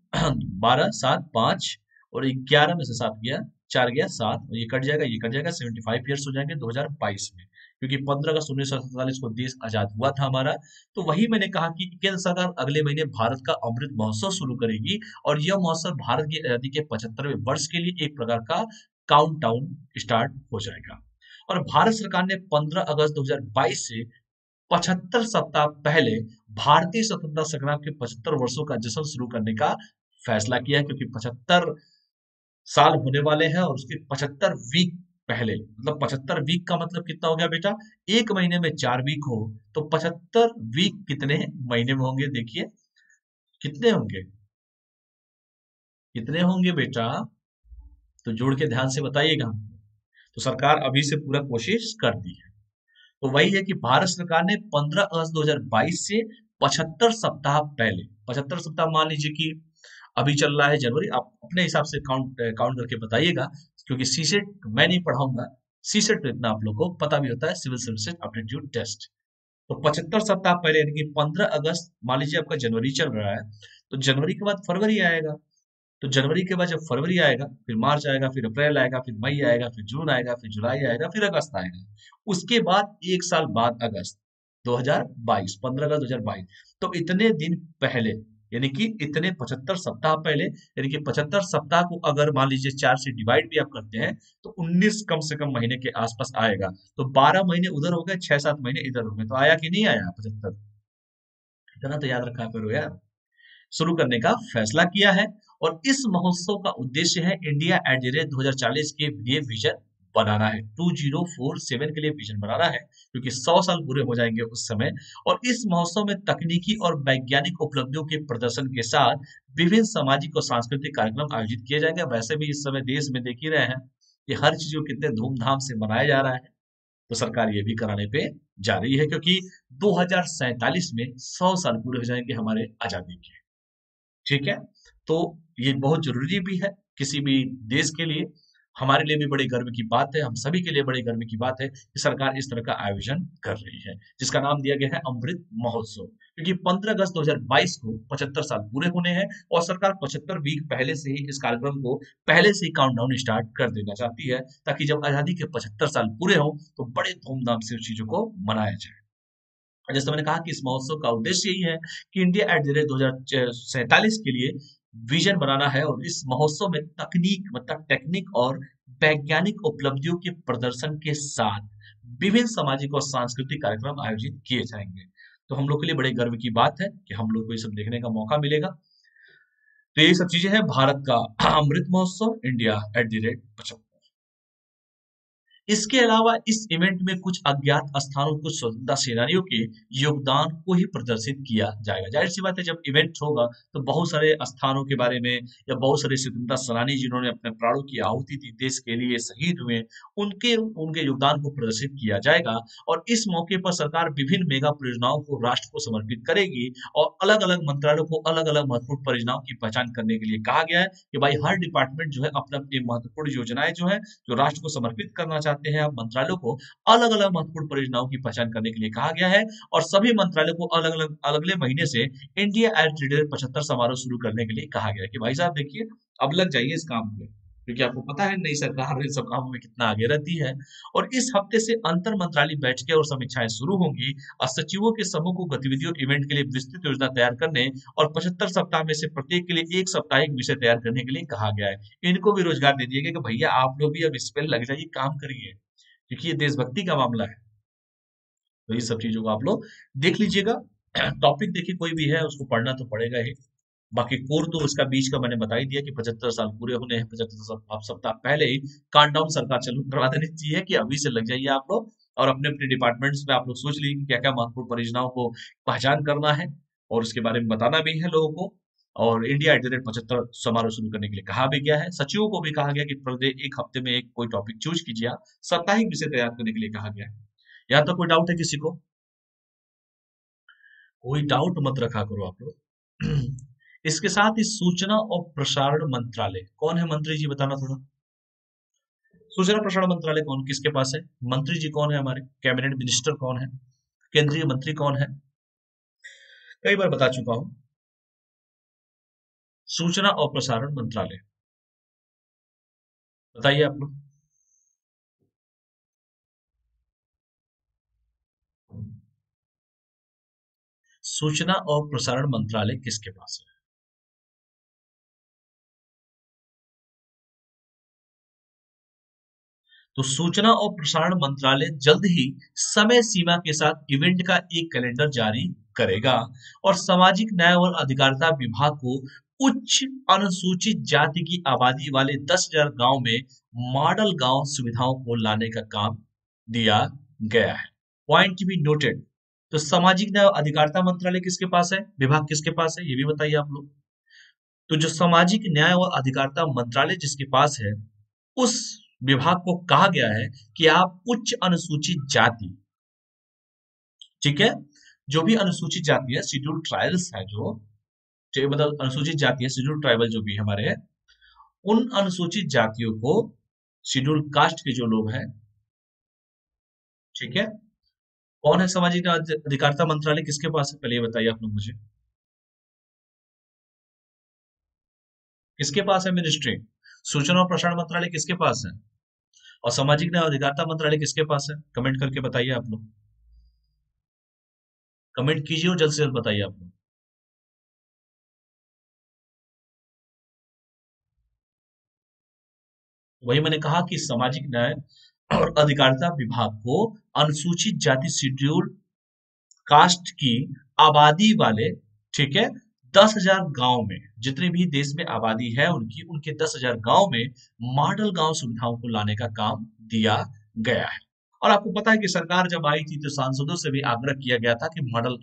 12 7 5 और 11 में से 7 गया, 4 गया 7, ये कट जाएगा ये कट जाएगा, 75 ईयर्स हो जाएंगे 2022 में, क्योंकि 15 अगस्त 1947 को देश आजाद हुआ था हमारा। तो वही मैंने कहा कि केंद्र सरकार अगले महीने भारत का अमृत महोत्सव शुरू करेगी, और यह महोत्सव भारत की आजादी के 75वें वर्ष के लिए एक प्रकार का काउंटडाउन स्टार्ट हो जाएगा। और भारत सरकार ने 15 अगस्त 2022 से 75 सप्ताह पहले भारतीय स्वतंत्रता संग्राम के 75 वर्षों का जश्न शुरू करने का फैसला किया, क्योंकि 75 साल होने वाले हैं, और उसके 75 वीक पहले, मतलब 75 वीक का मतलब कितना हो गया बेटा, एक महीने में 4 वीक हो, तो 75 वीक कितने महीने में होंगे, देखिए कितने होंगे, कितने होंगे बेटा, तो जोड़ के ध्यान से बताइएगा हमको। तो सरकार अभी से पूरा कोशिश कर दी है। तो वही है कि भारत सरकार ने 15 अगस्त 2022 से 75 सप्ताह पहले, 75 सप्ताह मान लीजिए कि अभी चल रहा है जनवरी, आप अपने हिसाब से काउंट काउंट करके बताइएगा, क्योंकि सीसेट मैं नहीं पढ़ाऊंगा, सीसेट तो इतना आप लोग को पता भी होता है, सिविल सर्विसेज एप्टीट्यूड टेस्ट। तो 75 सप्ताह पहले यानी कि 15 अगस्त, मान लीजिए आपका जनवरी चल रहा है, तो जनवरी के बाद फरवरी आएगा, तो जनवरी के बाद जब फरवरी आएगा, फिर मार्च आएगा, फिर अप्रैल आएगा, फिर मई आएगा, फिर जून आएगा, फिर जुलाई आएगा, फिर अगस्त आएगा, उसके बाद एक साल बाद अगस्त 2022, 15 अगस्त 2022, तो इतने दिन पहले, यानी कि इतने 75 सप्ताह पहले, यानी कि 75 सप्ताह को अगर मान लीजिए 4 से डिवाइड भी आप करते हैं तो 19 कम से कम महीने के आसपास आएगा, तो 12 महीने उधर हो गए, 6-7 महीने इधर हो गए, तो आया कि नहीं आया 75? इतना तो याद रखा करो यार। शुरू करने का फैसला किया है, और इस महोत्सव का उद्देश्य है इंडिया एट द रेट 2040 के लिए विजन बनाना है, 2047 के लिए विजन बनाना है, क्योंकि 100 साल पूरे हो जाएंगे उस समय। और इस महोत्सव में तकनीकी और वैज्ञानिक उपलब्धियों के प्रदर्शन के साथ विभिन्न सामाजिक और सांस्कृतिक कार्यक्रम आयोजित किए जाएंगे। वैसे भी इस समय देश में देख ही रहे हैं कि हर चीज को कितने धूमधाम से मनाया जा रहा है, तो सरकार ये भी कराने पे जा रही है, क्योंकि 2047 में 100 साल पूरे हो जाएंगे हमारे आजादी के, ठीक है। तो ये बहुत जरूरी भी है किसी भी देश के लिए, हमारे लिए भी बड़े गर्व की बात है, हम सभी के लिए बड़े गर्व की बात है कि सरकार इस तरह का आयोजन कर रही है, जिसका नाम दिया गया है अमृत महोत्सव। क्योंकि 15 अगस्त 2022 को 75 साल पूरे होने हैं और सरकार 75 वीक पहले से ही इस कार्यक्रम को पहले से ही काउंटडाउन स्टार्ट कर देना चाहती है, ताकि जब आजादी के 75 साल पूरे हों तो बड़े धूमधाम से उस चीजों को मनाया जाए। और जैसे मैंने कहा कि इस महोत्सव का उद्देश्य यही है कि इंडिया एट द रेट 2047 के लिए विजन बनाना है, और इस महोत्सव में तकनीक मतलब टेक्निक और वैज्ञानिक उपलब्धियों के प्रदर्शन के साथ विभिन्न सामाजिक और सांस्कृतिक कार्यक्रम आयोजित किए जाएंगे। तो हम लोग के लिए बड़े गर्व की बात है कि हम लोग को ये सब देखने का मौका मिलेगा। तो ये सब चीजें हैं भारत का Amrit Mahotsav, India at the rate 75। इसके अलावा इस इवेंट में कुछ अज्ञात स्थानों, कुछ स्वतंत्रता सेनानियों के योगदान को ही प्रदर्शित किया जाएगा। जाहिर सी बात है, जब इवेंट होगा तो बहुत सारे स्थानों के बारे में या बहुत सारे स्वतंत्रता सेनानी जिन्होंने अपने प्राणों की आहुति दी, देश के लिए शहीद हुए, उनके उनके योगदान को प्रदर्शित किया जाएगा। और इस मौके पर सरकार विभिन्न मेगा परियोजनाओं को राष्ट्र को समर्पित करेगी, और अलग अलग मंत्रालयों को अलग अलग महत्वपूर्ण परियोजनाओं की पहचान करने के लिए कहा गया है कि भाई हर डिपार्टमेंट जो है अपने अपनी महत्वपूर्ण योजनाएं जो है जो राष्ट्र को समर्पित करना चाहते हैं, अब मंत्रालयों को अलग अलग महत्वपूर्ण परियोजनाओं की पहचान करने के लिए कहा गया है। और सभी मंत्रालयों को अलग अलग अगले महीने से इंडिया एट 75 समारोह शुरू करने के लिए कहा गया है कि भाई साहब देखिए, अब लग जाइए इस काम पे, क्योंकि आपको पता है नई सरकार इन सब कामों में कितना आगे रहती है। और इस हफ्ते से अंतर मंत्रालय बैठकें और समीक्षाएं शुरू होंगी, और सचिवों के समूह को गतिविधियों इवेंट के लिए विस्तृत योजना तैयार करने और 75 सप्ताह में से प्रत्येक के लिए एक साप्ताहिक विषय तैयार करने के लिए कहा गया है। इनको भी रोजगार दे दिया गया कि भैया आप लोग भी अब इस पे लग जाइए, काम करिए, क्योंकि ये देशभक्ति का मामला है। तो ये सब चीजों को आप लोग देख लीजिएगा। टॉपिक देखिए, कोई भी है उसको पढ़ना तो पड़ेगा ही। बाकी कोर तो उसका बीच का मैंने बता ही दिया कि 75 साल पूरे होने हैं, 75 सप्ताह पहले ही काउंटडाउन सरकार चालू करवा देनी चाहिए कि अभी से लग जाइए आप लोग, और अपने अपने डिपार्टमेंट्स में आप लोग सोच लीजिए कि क्या क्या महत्वपूर्ण परियोजनाओं को पहचान करना है और उसके बारे में बताना भी है लोगों को। और इंडिया एट द रेट 75 समारोह शुरू करने के लिए कहा भी गया है। सचिवों को भी कहा गया कि प्रत्येक एक हफ्ते में एक कोई टॉपिक चूज कीजिए, आप साप्ताहिक विषय तैयार करने के लिए कहा गया है। यहाँ तक कोई डाउट है किसी को? कोई डाउट मत रखा करो आप लोग। इसके साथ ही सूचना और प्रसारण मंत्रालय कौन है, मंत्री जी बताना थोड़ा। सूचना प्रसारण मंत्रालय कौन किसके पास है, मंत्री जी कौन है, हमारे कैबिनेट मिनिस्टर कौन है, केंद्रीय मंत्री कौन है? कई बार बता चुका हूं, सूचना और प्रसारण मंत्रालय। बताइए आप लोग। सूचना और प्रसारण मंत्रालय किसके पास है? तो सूचना और प्रसारण मंत्रालय जल्द ही समय सीमा के साथ इवेंट का एक कैलेंडर जारी करेगा, और सामाजिक न्याय और अधिकारिता विभाग को उच्च अनुसूचित जाति की आबादी वाले 10,000 गांव में मॉडल गांव सुविधाओं को लाने का काम दिया गया है। Point to be noted. तो सामाजिक न्याय और अधिकारिता मंत्रालय किसके पास है, विभाग किसके पास है, ये भी बताइए आप लोग। तो जो सामाजिक न्याय और अधिकारिता मंत्रालय जिसके पास है, उस विभाग को कहा गया है कि आप उच्च अनुसूचित जाति, ठीक है, जो भी अनुसूचित जाति है, शेड्यूल्ड ट्राइबल्स है, जो मतलब अनुसूचित जाति है, शेड्यूल्ड ट्राइबल जो भी हमारे हैं, उन अनुसूचित जातियों को, शेड्यूल्ड कास्ट के जो लोग हैं, ठीक है, कौन है सामाजिक न्याय अधिकारिता मंत्रालय किसके पास है, पहले ये बताइए आप लोग मुझे, किसके पास है मिनिस्ट्री? सूचना और प्रसारण मंत्रालय किसके पास है, और सामाजिक न्याय और अधिकारिता मंत्रालय किसके पास है? कमेंट करके बताइए आप लोग, कमेंट कीजिए और जल्द से जल्द बताइए आप लोग। वही मैंने कहा कि सामाजिक न्याय और अधिकारिता विभाग को अनुसूचित जाति, शेड्यूल्ड कास्ट की आबादी वाले, ठीक है, 10,000 गांव में, जितने भी देश में आबादी है उनकी, उनके 10,000 गांव में मॉडल गांव सुविधाओं को लाने का काम दिया गया है। और आपको पता है कि सरकार जब आई थी तो सांसदों से भी आग्रह किया गया था कि मॉडल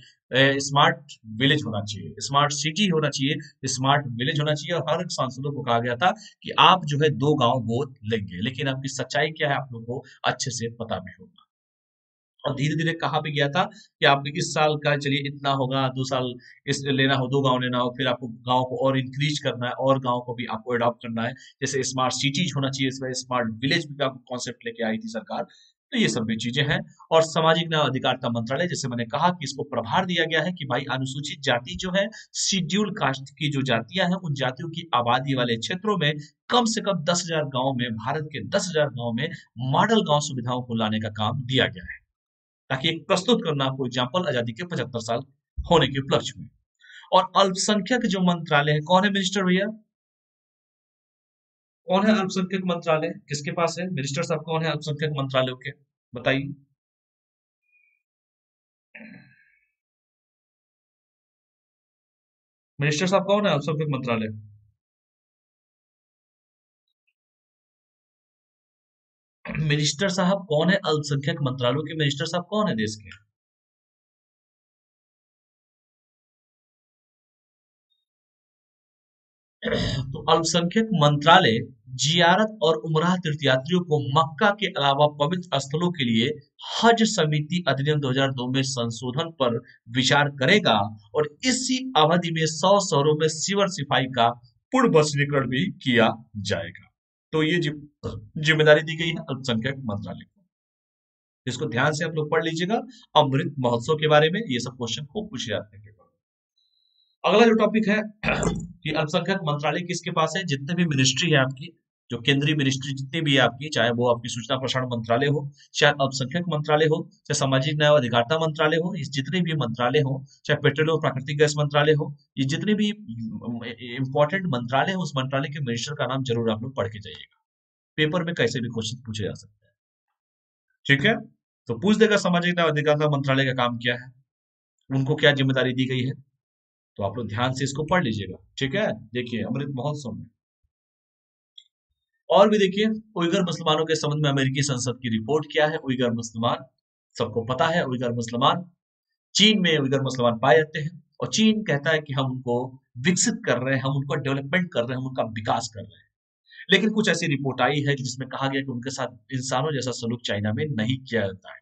स्मार्ट विलेज होना चाहिए, स्मार्ट सिटी होना चाहिए, स्मार्ट विलेज होना चाहिए, और हर सांसदों को कहा गया था कि आप जो है 2 गांव गोद लेंगे। लेकिन आपकी सच्चाई क्या है आप लोगों को अच्छे से पता भी होगा। और धीरे धीरे कहाँ पे गया था कि आप इस साल का चलिए इतना होगा, 2 साल इस लेना हो, 2 गांव लेना हो, फिर आपको गांव को और इंक्रीज करना है और गांव को भी आपको अडॉप्ट करना है। जैसे स्मार्ट सिटीज होना चाहिए, इसमें स्मार्ट विलेज भी आपको कॉन्सेप्ट लेके आई थी सरकार। तो ये सब भी चीजें हैं। और सामाजिक न्याय और अधिकारिता मंत्रालय, जैसे मैंने कहा कि इसको प्रभार दिया गया है कि भाई अनुसूचित जाति जो है, शेड्यूल कास्ट की जो जातियां हैं, उन जातियों की आबादी वाले क्षेत्रों में कम से कम 10,000 गांव में, भारत के 10,000 गांव में मॉडल गांव सुविधाओं को लाने का काम दिया गया है, ताकि एक प्रस्तुत करना, फॉर एग्जाम्पल आजादी के 75 साल होने के उपलक्ष्य में। और अल्पसंख्यक जो मंत्रालय है, कौन है मिनिस्टर भैया? कौन है अल्पसंख्यक मंत्रालय, किसके पास है मिनिस्टर साहब? कौन है अल्पसंख्यक मंत्रालयों के, बताइए। मिनिस्टर साहब कौन है अल्पसंख्यक मंत्रालय? मिनिस्टर साहब कौन है अल्पसंख्यक मंत्रालयों के? मिनिस्टर साहब कौन है देश के? तो अल्पसंख्यक मंत्रालय जियारत और उमराह तीर्थयात्रियों को मक्का के अलावा पवित्र स्थलों के लिए हज समिति अधिनियम 2002 में संशोधन पर विचार करेगा, और इसी अवधि में 100 शहरों में सीवर सफाई का पूर्ण वैश्वीकरण भी किया जाएगा। तो ये जिम्मेदारी दी गई है अल्पसंख्यक मंत्रालय को। इसको ध्यान से आप लोग पढ़ लीजिएगा। अमृत महोत्सव के बारे में ये सब क्वेश्चन खूब पूछे जाते हैं। अगला जो टॉपिक है कि अल्पसंख्यक मंत्रालय किसके पास है? जितने भी मिनिस्ट्री है आपकी, जो केंद्रीय मिनिस्ट्री जितनी भी है आपकी, चाहे वो आपकी सूचना प्रसारण मंत्रालय हो, चाहे अल्पसंख्यक मंत्रालय हो, चाहे सामाजिक न्याय और अधिकारिता मंत्रालय हो, इस जितने भी मंत्रालय हो, चाहे पेट्रोलियम और प्राकृतिक गैस मंत्रालय हो, ये जितने भी इंपॉर्टेंट मंत्रालय हो, उस मंत्रालय के मिनिस्टर का नाम जरूर आप लोग पढ़ के जाइएगा। पेपर में कैसे भी क्वेश्चन पूछे जा सकते हैं, ठीक है? तो पूछ देगा सामाजिक न्याय और अधिकारिता मंत्रालय का काम क्या है, उनको क्या जिम्मेदारी दी गई है। तो आप लोग ध्यान से इसको पढ़ लीजिएगा, ठीक है? देखिए अमृत महोत्सव में और भी देखिए, उइगर मुसलमानों के संबंध में अमेरिकी संसद की रिपोर्ट क्या है? उइगर मुसलमान सबको पता है, उइगर मुसलमान चीन में उइगर मुसलमान पाए जाते हैं, और चीन कहता है कि हम उनको विकसित कर रहे हैं, हम उनको डेवलपमेंट कर रहे हैं, हम उनका विकास कर रहे हैं। लेकिन कुछ ऐसी रिपोर्ट आई है जिसमें कहा गया कि उनके साथ इंसानों जैसा सलूक चाइना में नहीं किया जाता है,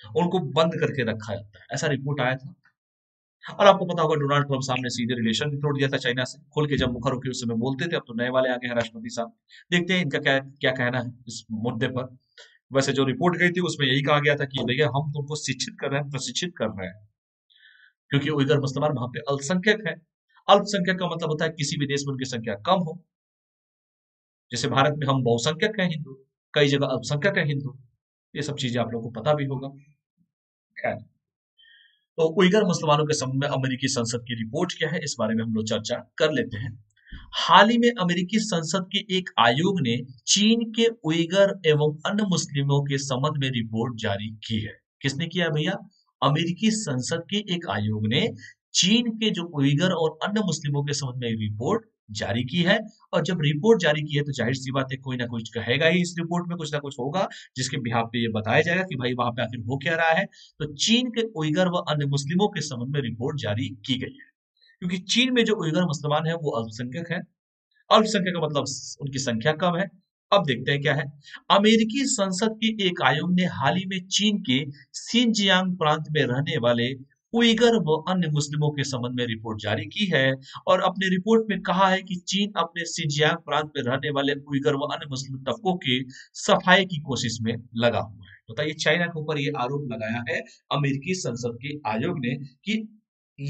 उनको बंद करके रखा जाता है, ऐसा रिपोर्ट आया था। और आपको पता होगा डोनाल्ड ट्रंप साहब ने सीधे रिलेशन भी तोड़ दिया था चाइना से, खुल के जब मुखर होकर उस समय बोलते थे। अब तो नए वाले आ गए हैं राष्ट्रपति साहब, देखते हैं इनका क्या क्या कहना है इस मुद्दे पर। वैसे जो रिपोर्ट गई थी उसमें यही कहा गया था कि भैया हम तुमको शिक्षित कर रहे हैं, प्रशिक्षित कर रहे हैं, क्योंकि उइगर मुसलमान वहां पे अल्पसंख्यक है। अल्पसंख्यक का मतलब होता है किसी भी देश में उनकी संख्या कम हो। जैसे भारत में हम बहुसंख्यक हैं हिंदू, कई जगह अल्पसंख्यक है हिंदू, ये सब चीजें आप लोगों को पता भी होगा। खैर, तो उइगर मुसलमानों के संबंध में अमेरिकी संसद की रिपोर्ट क्या है, इस बारे में हम लोग चर्चा कर लेते हैं। हाल ही में अमेरिकी संसद के एक आयोग ने चीन के उइगर एवं अन्य मुस्लिमों के संबंध में रिपोर्ट जारी की है। किसने किया भैया? अमेरिकी संसद के एक आयोग ने चीन के जो उइगर और अन्य मुस्लिमों के संबंध में रिपोर्ट जारी की है। और जब रिपोर्ट जारी की है तो जाहिर सी बात है कोई ना कुछ कहेगा ही, इस रिपोर्ट में कुछ ना कुछ होगा जिसके बिहाफ पे ये बताया जाएगा कि भाई वहां पे आखिर हो क्या रहा है। तो चीन के उइगर व अन्य मुस्लिमों के संबंध में रिपोर्ट जारी की गई है, क्योंकि चीन में जो उइगर मुसलमान है वो अल्पसंख्यक है। अल्पसंख्यक का मतलब उनकी संख्या कम है। अब देखते हैं क्या है। अमेरिकी संसद के एक आयोग ने हाल ही में चीन के सिनजियांग प्रांत में रहने वाले उइगर व अन्य मुस्लिमों के संबंध में रिपोर्ट जारी की है, और अपने रिपोर्ट में कहा है कि चीन अपने सिनजियांग प्रांत में रहने वाले उइगर व अन्य मुस्लिम तबकों की सफाई की कोशिश में लगा हुआ है। बताइए, चाइना के ऊपर ये आरोप लगाया है अमेरिकी संसद के आयोग ने कि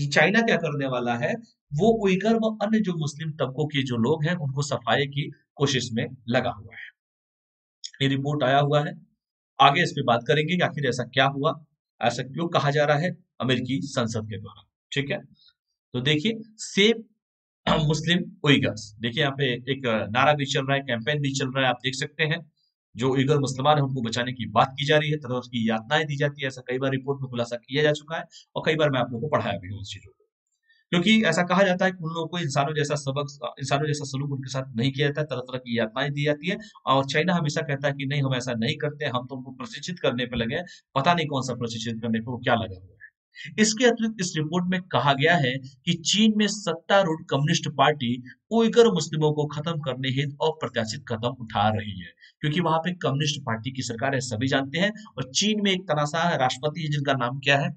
चाइना क्या करने वाला है, वो उइगर व अन्य जो मुस्लिम तबकों के जो लोग हैं उनको सफाई की कोशिश में लगा हुआ है। ये रिपोर्ट आया हुआ है, आगे इस पे बात करेंगे कि आखिर ऐसा क्या हुआ, ऐसा क्यों कहा जा रहा है अमेरिकी संसद के द्वारा, ठीक है? तो देखिए, सेव मुस्लिम उइगर्स, देखिए यहाँ पे एक नारा भी चल रहा है, कैंपेन भी चल रहा है, आप देख सकते हैं। जो उइगर मुसलमान है उनको बचाने की बात की जा रही है, तरह की यातनाएं दी जाती है, ऐसा कई बार रिपोर्ट में खुलासा किया जा चुका है, और कई बार मैं आप लोगों को पढ़ाया भी हूँ उस चीजों को। क्योंकि ऐसा कहा जाता है कि उन लोगों को इंसानों जैसा सलूक उनके साथ नहीं किया जाता है, तरह-तरह की यातनाएँ दी जाती है। और चाइना हमेशा कहता है कि नहीं, हम ऐसा नहीं करते, हम तो उनको प्रशिक्षित करने पे लगे हैं, पता नहीं कौन-सा प्रशिक्षित करने पे वो क्या लगा हुआ है। इसके अतिरिक्त इस रिपोर्ट में कहा गया है कि चीन में सत्तारूढ़ कम्युनिस्ट पार्टी उइगर मुस्लिमों को खत्म करने हेतु अप्रत्याशित कदम उठा रही है, क्योंकि वहां पे कम्युनिस्ट पार्टी की सरकार है, सभी जानते हैं। और चीन में एक तनाशाह राष्ट्रपति है जिनका नाम क्या है?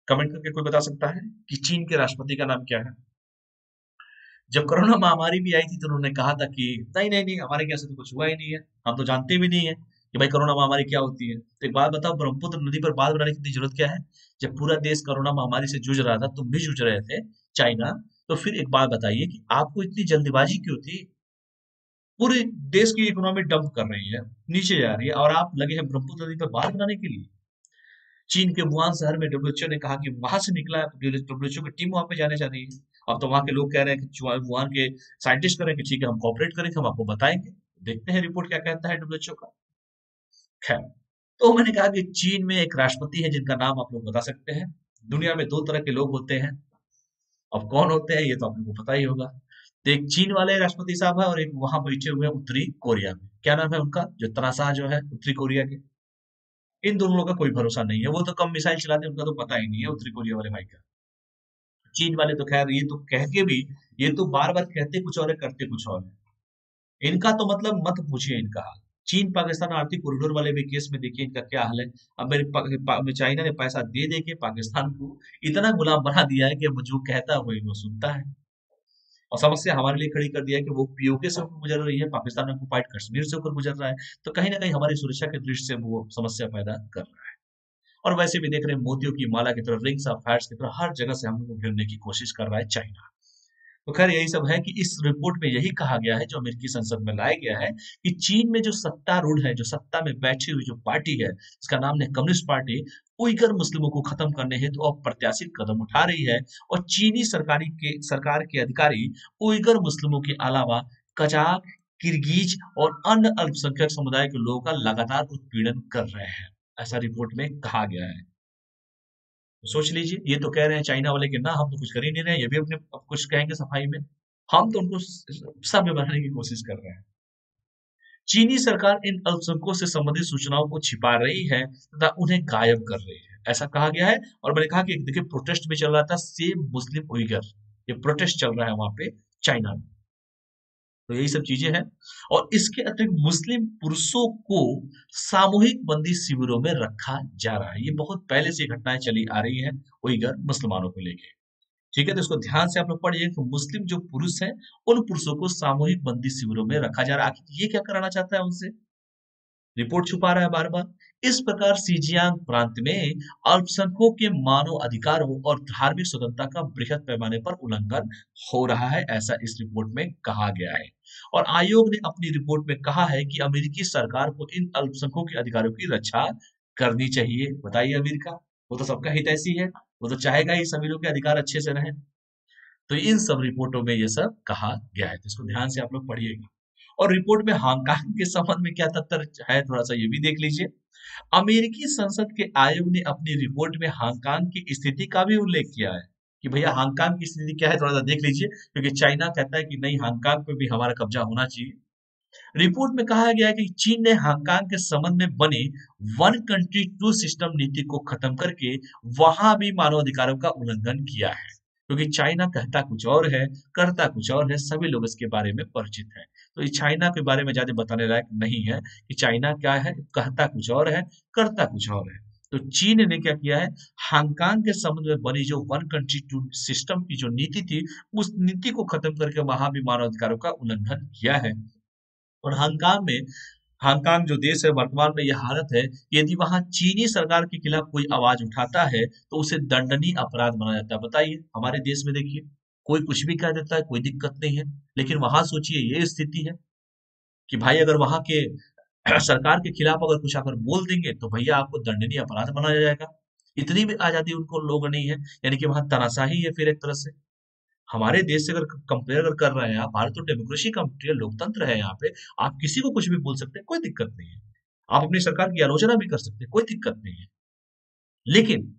कमेंट करके कोई बता सकता है कि चीन के राष्ट्रपति का नाम क्या है? जब कोरोना महामारी भी आई थी तो उन्होंने कहा था कि नहीं नहीं नहीं, हमारे यहाँ से तो कुछ हुआ ही नहीं है, हम तो जानते भी नहीं है कि भाई कोरोना महामारी क्या होती है। तो एक बात बताओ, ब्रह्मपुत्र नदी पर बांध बनाने की इतनी जरूरत क्या है? जब पूरा देश कोरोना महामारी से जूझ रहा था, तुम भी जूझ रहे थे, चाइना, तो फिर एक बात बताइए कि आपको इतनी जल्दीबाजी क्यों थी? पूरे देश की इकोनॉमी डंप कर रही है, नीचे जा रही है, और आप लगे हैं ब्रह्मपुत्र नदी पर बांध बनाने के लिए। चीन के वुहान शहर में डब्ल्यूएचओ ने कहा कि वहां से निकला है, डब्ल्यूएचओ की टीम वहां पे जाने जा रही है। अब तो वहां के लोग कह रहे हैं कि वुहान के साइंटिस्ट कह रहे हैं कि ठीक है, हम कॉपरेट करेंगे, हम आपको बताएंगे। देखते हैं रिपोर्ट क्या कहता है डब्ल्यूएचओ का। खैर, तो मैंने कहा कि चीन में एक राष्ट्रपति है जिनका नाम आप लोग बता सकते हैं। दुनिया में दो तरह के लोग होते हैं, अब कौन होते हैं ये तो आप लोगों को पता ही होगा। तो एक चीन वाले राष्ट्रपति साहब है, और एक वहां बैठे हुए हैं उत्तरी कोरिया में। क्या नाम है उनका, जो तनाशाह जो है उत्तरी कोरिया के? इन दोनों लोगों का कोई भरोसा नहीं है, वो तो कम मिसाइल चलाते हैं, उनका तो पता ही नहीं है उत्तरी कोरिया वाले भाई का। चीन वाले तो खैर ये तो कह के भी, ये तो बार बार कहते कुछ और है, करते कुछ और है। इनका तो मतलब मत पूछिए इनका हाल। चीन पाकिस्तान आर्थिक कॉरिडोर वाले भी केस में देखिए इनका क्या हाल है। अब चाइना ने पैसा दे दे के पाकिस्तान को इतना गुलाम बना दिया है कि अब जो कहता है वही वो सुनता है। और समस्या हमारे लिए खड़ी कर दिया है कि वो पीओके से होकर गुजर रही है, पाकिस्तान ऑक्युपाइड कश्मीर से होकर गुजर रहा है। तो कहीं ना कहीं हमारी सुरक्षा के दृष्टि से वो समस्या पैदा कर रहा है। और वैसे भी देख रहे हैं मोतियों की माला की तरह, रिंग्स ऑफ फायर्स की तरह हर जगह से हम लोग को घेरने की कोशिश कर रहा है चाइना। तो खैर यही सब है कि इस रिपोर्ट में यही कहा गया है, जो अमेरिकी संसद में लाया गया है, कि चीन में जो सत्तारूढ़ है, जो सत्ता में बैठी हुई जो पार्टी है, इसका नाम है कम्युनिस्ट पार्टी, उइगर मुस्लिमों को खत्म करने हेतु तो अप्रत्याशित कदम उठा रही है। और चीनी सरकार के अधिकारी उइगर मुस्लिमों के अलावा कजाक, किर्गिज और अन्य अल्पसंख्यक समुदाय के लोगों का लगातार उत्पीड़न कर रहे हैं, ऐसा रिपोर्ट में कहा गया है। सोच लीजिए, ये तो कह रहे हैं चाइना वाले कि ना हम तो कुछ कर ही नहीं रहे हैं, ये भी अपने अब कुछ कहेंगे सफाई में। हम तो उनको सभ्य बनाने की कोशिश कर रहे हैं। चीनी सरकार इन अल्पसंख्यकों से संबंधित सूचनाओं को छिपा रही है तथा उन्हें गायब कर रही है, ऐसा कहा गया है। और मैंने कहा कि देखिए प्रोटेस्ट भी चल रहा था, सेव मुस्लिम उइगर, ये प्रोटेस्ट चल रहा है वहां पे चाइना में। तो यही सब चीजें हैं। और इसके अतिरिक्त मुस्लिम पुरुषों को सामूहिक बंदी शिविरों में रखा जा रहा है। ये बहुत पहले से घटनाएं चली आ रही हैं उइगर मुसलमानों को लेके। ठीक है, तो इसको ध्यान से आप लोग पढ़िए कि मुस्लिम जो पुरुष हैं, उन पुरुषों को सामूहिक बंदी शिविरों में रखा जा रहा है। आखिर ये क्या कराना चाहता है उनसे? रिपोर्ट छुपा रहा है बार बार। इस प्रकार सीजियांग प्रांत में अल्पसंख्यकों के मानव अधिकारों और धार्मिक स्वतंत्रता का बृहद पैमाने पर उल्लंघन हो रहा है, ऐसा इस रिपोर्ट में कहा गया है। और आयोग ने अपनी रिपोर्ट में कहा है कि अमेरिकी सरकार को इन अल्पसंख्यकों के अधिकारों की रक्षा करनी चाहिए। बताइए, अमेरिका वो तो सबका हितैषी है, वो तो चाहेगा ही सभी लोग के अधिकार अच्छे से रहें। तो इन सब रिपोर्टों में ये सब कहा गया है, तो इसको ध्यान से आप लोग पढ़िएगा। और रिपोर्ट में हांगकांग के संबंध में क्या तथ्य है, थोड़ा सा ये भी देख लीजिए। अमेरिकी संसद के आयोग ने अपनी रिपोर्ट में हांगकांग की स्थिति का भी उल्लेख किया है कि भैया हांगकांग की स्थिति क्या है, थोड़ा सा देख लीजिए, क्योंकि चाइना कहता है कि नहीं, हांगकांग पे भी हमारा कब्जा होना चाहिए। रिपोर्ट में कहा गया है कि चीन ने हांगकांग के संबंध में बनी वन कंट्री टू सिस्टम नीति को खत्म करके वहां भी मानवाधिकारों का उल्लंघन किया है, क्योंकि चाइना कहता कुछ और है, करता कुछ और है, सभी लोग इसके बारे में परिचित हैं। तो ये चाइना के बारे में ज्यादा बताने लायक नहीं है कि चाइना क्या है, कहता कुछ और है, करता कुछ और है। तो चीन ने क्या किया है, हांगकांग के संबंध में बनी जो वन कंट्री टू सिस्टम की जो नीति थी, उस नीति को खत्म करके वहां भी मानवाधिकारों का उल्लंघन किया है। और हांगकांग जो देश है, वर्तमान में यह हालत है कि यदि वहां चीनी सरकार के खिलाफ कोई आवाज उठाता है तो उसे दंडनीय अपराध माना जाता है। बताइए, हमारे देश में देखिए कोई कुछ भी कह देता है, कोई दिक्कत नहीं है, लेकिन वहां सोचिए ये स्थिति है कि भाई अगर वहां के सरकार के खिलाफ अगर कुछ अगर बोल देंगे तो भैया आपको दंडनीय अपराध माना जाएगा। इतनी भी आजादी उनको लोग नहीं है, यानी कि वहां तानाशाही है फिर एक तरह से। हमारे देश से अगर कंपेयर अगर कर रहे हैं आप, भारत तो डेमोक्रेसी कंट्री है, लोकतंत्र है यहाँ पे। आप किसी को कुछ भी बोल सकते हैं, कोई दिक्कत नहीं है। आप अपनी सरकार की आलोचना भी कर सकते हैं, कोई दिक्कत नहीं है। लेकिन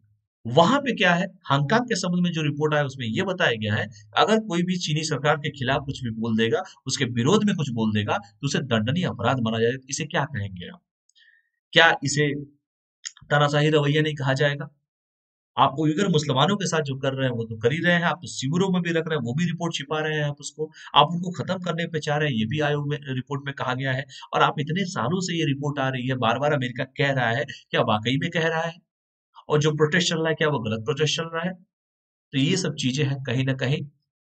वहां पे क्या है, हांगकांग के संबंध में जो रिपोर्ट आया उसमें ये बताया गया है, अगर कोई भी चीनी सरकार के खिलाफ कुछ भी बोल देगा, उसके विरोध में कुछ बोल देगा, तो उसे दंडनीय अपराध माना जाएगा। इसे क्या कहेंगे आप? क्या इसे तानाशाही रवैया नहीं कहा जाएगा? आप उइगर मुसलमानों के साथ जो कर रहे हैं वो तो कर ही रहे हैं, आप तो शिविरों में भी रख रहे हैं, वो भी रिपोर्ट छिपा रहे हैं आप उसको, आप उनको खत्म करने पे चाह रहे हैं, ये भी आयोग में रिपोर्ट में कहा गया है। और आप इतने सालों से ये रिपोर्ट आ रही है, बार बार अमेरिका कह रहा है, क्या वाकई में कह रहा है? और जो प्रोटेस्ट चल रहा है क्या वो गलत प्रोटेस्ट चल रहा है? तो ये सब चीजें हैं कहीं ना कहीं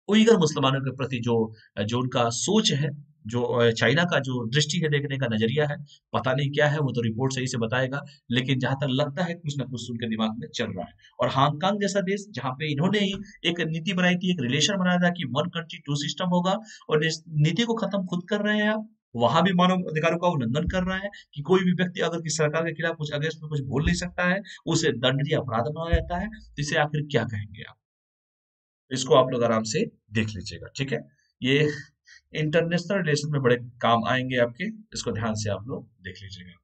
उइगर मुसलमानों के प्रति जो जो उनका सोच है, जो चाइना का जो दृष्टि है, देखने का नजरिया है, पता नहीं क्या है, वो तो रिपोर्ट सही से बताएगा। लेकिन जहां तक लगता है कुछ ना कुछ उनके दिमाग में चल रहा है। और हांगकांग जैसा देश जहां पे इन्होंने ही एक नीति बनाई थी, एक रिलेशन बनाया था कि वन कंट्री टू सिस्टम होगा, और इस नीति को खत्म खुद कर रहे हैं आप। वहां भी मानव अधिकारों का उल्लंघन कर रहा है कि कोई भी व्यक्ति अगर किसी सरकार के खिलाफ कुछ अगेंस्ट में कुछ बोल नहीं सकता है, उसे दंडनीय अपराध माना जाता है। तो इसे आखिर क्या कहेंगे आप? इसको आप लोग आराम से देख लीजिएगा, ठीक है? ये इंटरनेशनल रिलेशन में बड़े काम आएंगे आपके, इसको ध्यान से आप लोग देख लीजिएगा।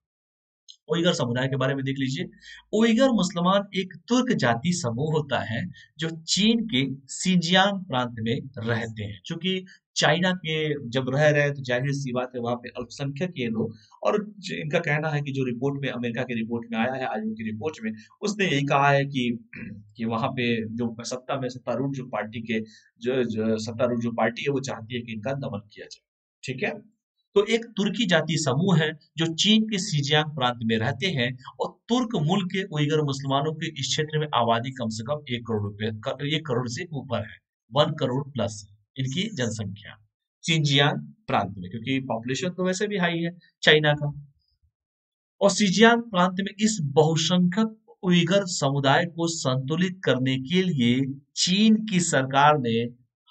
उइगर समुदाय के बारे में देख लीजिए। उइगर मुसलमान एक तुर्क जाति समूह होता है जो चीन के सिंजियांग प्रांत में रहते हैं। क्योंकि चाइना के जब रह रहे हैं तो जाहिर सी बात है वहां पे अल्पसंख्यक ये लोग। और इनका कहना है कि जो रिपोर्ट में अमेरिका की रिपोर्ट में आया है, आयोग की रिपोर्ट में, उसने यही कहा है कि वहां पे जो सत्ता में सत्तारूढ़ जो पार्टी के जो सत्तारूढ़ जो पार्टी है वो चाहती है कि इनका दमन किया जाए, ठीक है? तो एक तुर्की जाति समूह है जो चीन के सिजियांग प्रांत में रहते हैं, और तुर्क मूल के उइगर मुसलमानों के इस क्षेत्र में आबादी कम से कम 1 करोड़ से ऊपर है। 1 करोड़ प्लस इनकी जनसंख्या सिंजियांग प्रांत में, क्योंकि पॉपुलेशन तो वैसे भी हाई है चाइना का। और सिजियांग प्रांत में इस बहुसंख्यक उइगर समुदाय को संतुलित करने के लिए चीन की सरकार ने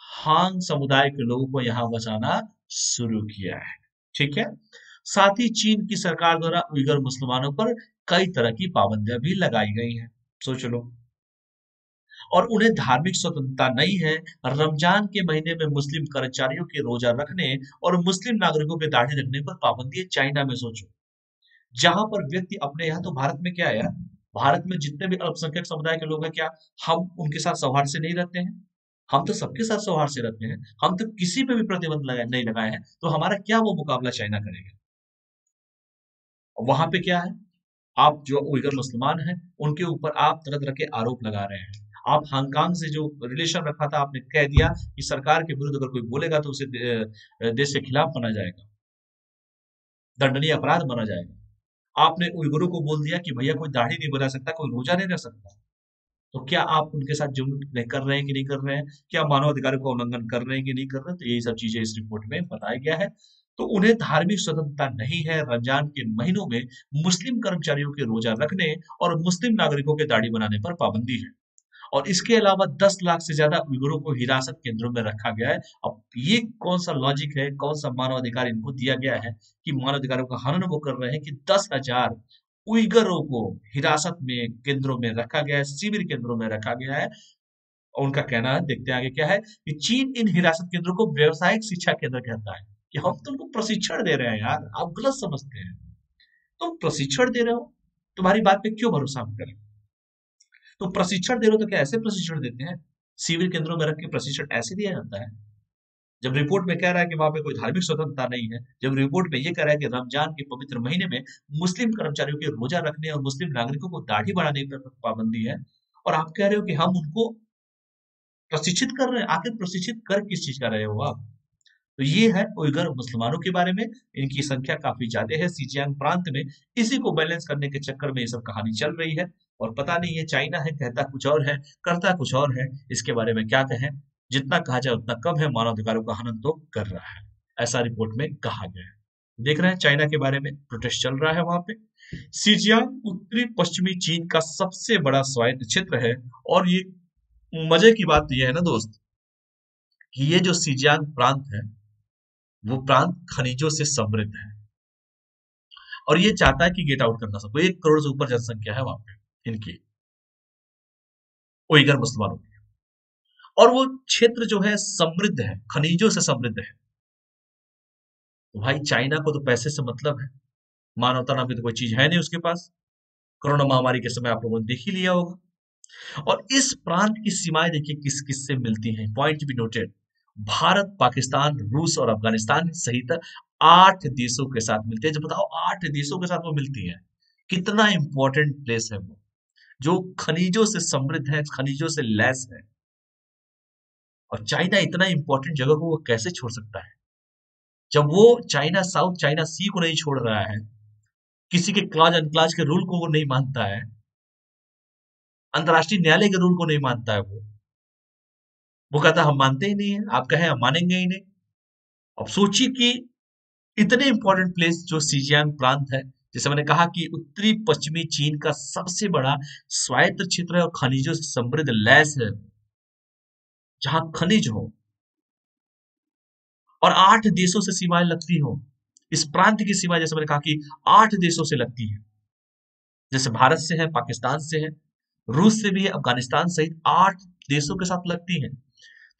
हांग समुदाय के लोगों को यहाँ बसाना शुरू किया है, ठीक है? साथ ही चीन की सरकार द्वारा उइगर मुसलमानों पर कई तरह की पाबंदियां भी लगाई गई हैं, सोच लो। और उन्हें धार्मिक स्वतंत्रता नहीं है। रमजान के महीने में मुस्लिम कर्मचारियों के रोजा रखने और मुस्लिम नागरिकों के दाढ़ी रखने पर पाबंदी है चाइना में, सोचो। जहां पर व्यक्ति अपने यहाँ, तो भारत में क्या है यार, भारत में जितने भी अल्पसंख्यक समुदाय के लोग हैं, क्या हम उनके साथ सौहार्द से नहीं रहते हैं? हम तो सबके साथ सौहार्द से रहते हैं, हम तो किसी पे भी प्रतिबंध नहीं लगाए हैं, तो हमारा क्या वो मुकाबला चाइना करेगा? वहां पे क्या है, आप जो उइगर मुसलमान हैं उनके ऊपर आप तरह तरह के आरोप लगा रहे हैं। आप हांगकांग से जो रिलेशन रखा था, आपने कह दिया कि सरकार के विरुद्ध अगर कोई बोलेगा तो उसे देश के खिलाफ माना जाएगा, दंडनीय अपराध माना जाएगा। आपने उइगुरों को बोल दिया कि भैया कोई दाढ़ी नहीं बना सकता, कोई रोजा नहीं रख सकता। तो क्या आप उनके साथ जुल्म कर रहे हैं कि नहीं कर रहे हैं? क्या मानव अधिकारों का उल्लंघन कर रहे हैं कि नहीं कर रहे हैं? तो यही सब चीजें इस रिपोर्ट में बताया गया है। तो उन्हें धार्मिक स्वतंत्रता नहीं है। रमजान के महीनों में मुस्लिम कर्मचारियों के रोजा रखने और मुस्लिम नागरिकों के दाढ़ी बनाने पर पाबंदी है। और इसके अलावा 10 लाख से ज्यादा उइगुरों को हिरासत केंद्रों में रखा गया है। अब ये कौन सा लॉजिक है, कौन सा मानव अधिकार इनको दिया गया है कि मानव अधिकारों का हनन वो कर रहे हैं कि 10,000 उइगरों को हिरासत में केंद्रों में रखा गया है, शिविर केंद्रों में रखा गया है। और उनका कहना है, देखते हैं आगे क्या है, कि चीन इन हिरासत केंद्रों को व्यावसायिक शिक्षा केंद्र कहता है। कि हम तुमको प्रशिक्षण दे रहे हैं यार, आप गलत समझते हैं। तुम प्रशिक्षण दे रहे हो, तुम्हारी बात पे क्यों भरोसा हम करें? तो प्रशिक्षण दे रहे हो तो क्या ऐसे प्रशिक्षण देते हैं? शिविर केंद्रों में रख के प्रशिक्षण ऐसे दिया जाता है? जब रिपोर्ट में कह रहा है कि वहां पे कोई धार्मिक स्वतंत्रता नहीं है, जब रिपोर्ट में ये कह रहा है कि रमजान के पवित्र महीने में मुस्लिम कर्मचारियों के रोजा रखने और मुस्लिम नागरिकों को दाढ़ी बढ़ाने पर पाबंदी है, और आप कह रहे हो कि हम उनको प्रशिक्षित कर रहे हैं। आखिर प्रशिक्षित कर किस चीज का रहे हो आप? तो ये है उइगर मुसलमानों के बारे में। इनकी संख्या काफी ज्यादा है सिजियांग प्रांत में। इसी को बैलेंस करने के चक्कर में ये सब कहानी चल रही है। और पता नहीं ये चाइना है, कहता कुछ और है, करता कुछ और है। इसके बारे में क्या कहें, जितना कहा जाए उतना कम है। मानवाधिकारों का हनन तो कर रहा है, ऐसा रिपोर्ट में कहा गया है। देख रहे हैं चाइना के बारे में प्रोटेस्ट चल रहा है वहां पे। सिजियांग उत्तरी पश्चिमी चीन का सबसे बड़ा स्वायत्त क्षेत्र है। और ये मजे की बात तो ये है ना दोस्त, कि ये जो सिजियांग प्रांत है, वो प्रांत खनिजों से समृद्ध है। और ये चाहता है कि गेट आउट करना सबको। 1 करोड़ से ऊपर जनसंख्या है वहां पे इनकी, उइगर मुसलमानों की। और वो क्षेत्र जो है समृद्ध है, खनिजों से समृद्ध है। तो भाई चाइना को तो पैसे से मतलब है, मानवता नाम की तो कोई चीज है नहीं उसके पास। कोरोना महामारी के समय आप लोगों ने देख ही लिया होगा। और इस प्रांत की सीमाएं देखिए किस किस से मिलती हैं, point be noted. Bharat, Pakistan, रूस और अफगानिस्तान सहित 8 देशों के साथ मिलते हैं। जब बताओ 8 देशों के साथ वो मिलती है, कितना इंपॉर्टेंट प्लेस है वो। जो खनिजों से समृद्ध है, खनिजों से लैस है। और चाइना इतना इंपॉर्टेंट जगह को वो कैसे छोड़ सकता है, जब वो चाइना साउथ चाइना सी को नहीं छोड़ रहा है, किसी के क्लॉज अनक्लॉज के रूल को वो नहीं मानता है, अंतर्राष्ट्रीय न्यायालय के रूल को नहीं मानता है। वो कहता है हम मानते ही नहीं है, आप कहें हम मानेंगे ही नहीं। अब सोचिए कि इतने इंपॉर्टेंट प्लेस जो सिजियांग प्रांत है, जैसे मैंने कहा कि उत्तरी पश्चिमी चीन का सबसे बड़ा स्वायत्त क्षेत्र है और खनिजों से समृद्ध लैस है, जहां खनिज हो और 8 देशों से सीमाएं लगती हो। इस प्रांत की सीमा जैसे मैंने कहा कि 8 देशों से लगती है, जैसे भारत से है, पाकिस्तान से है, रूस से भी है, अफगानिस्तान सहित 8 देशों के साथ लगती है।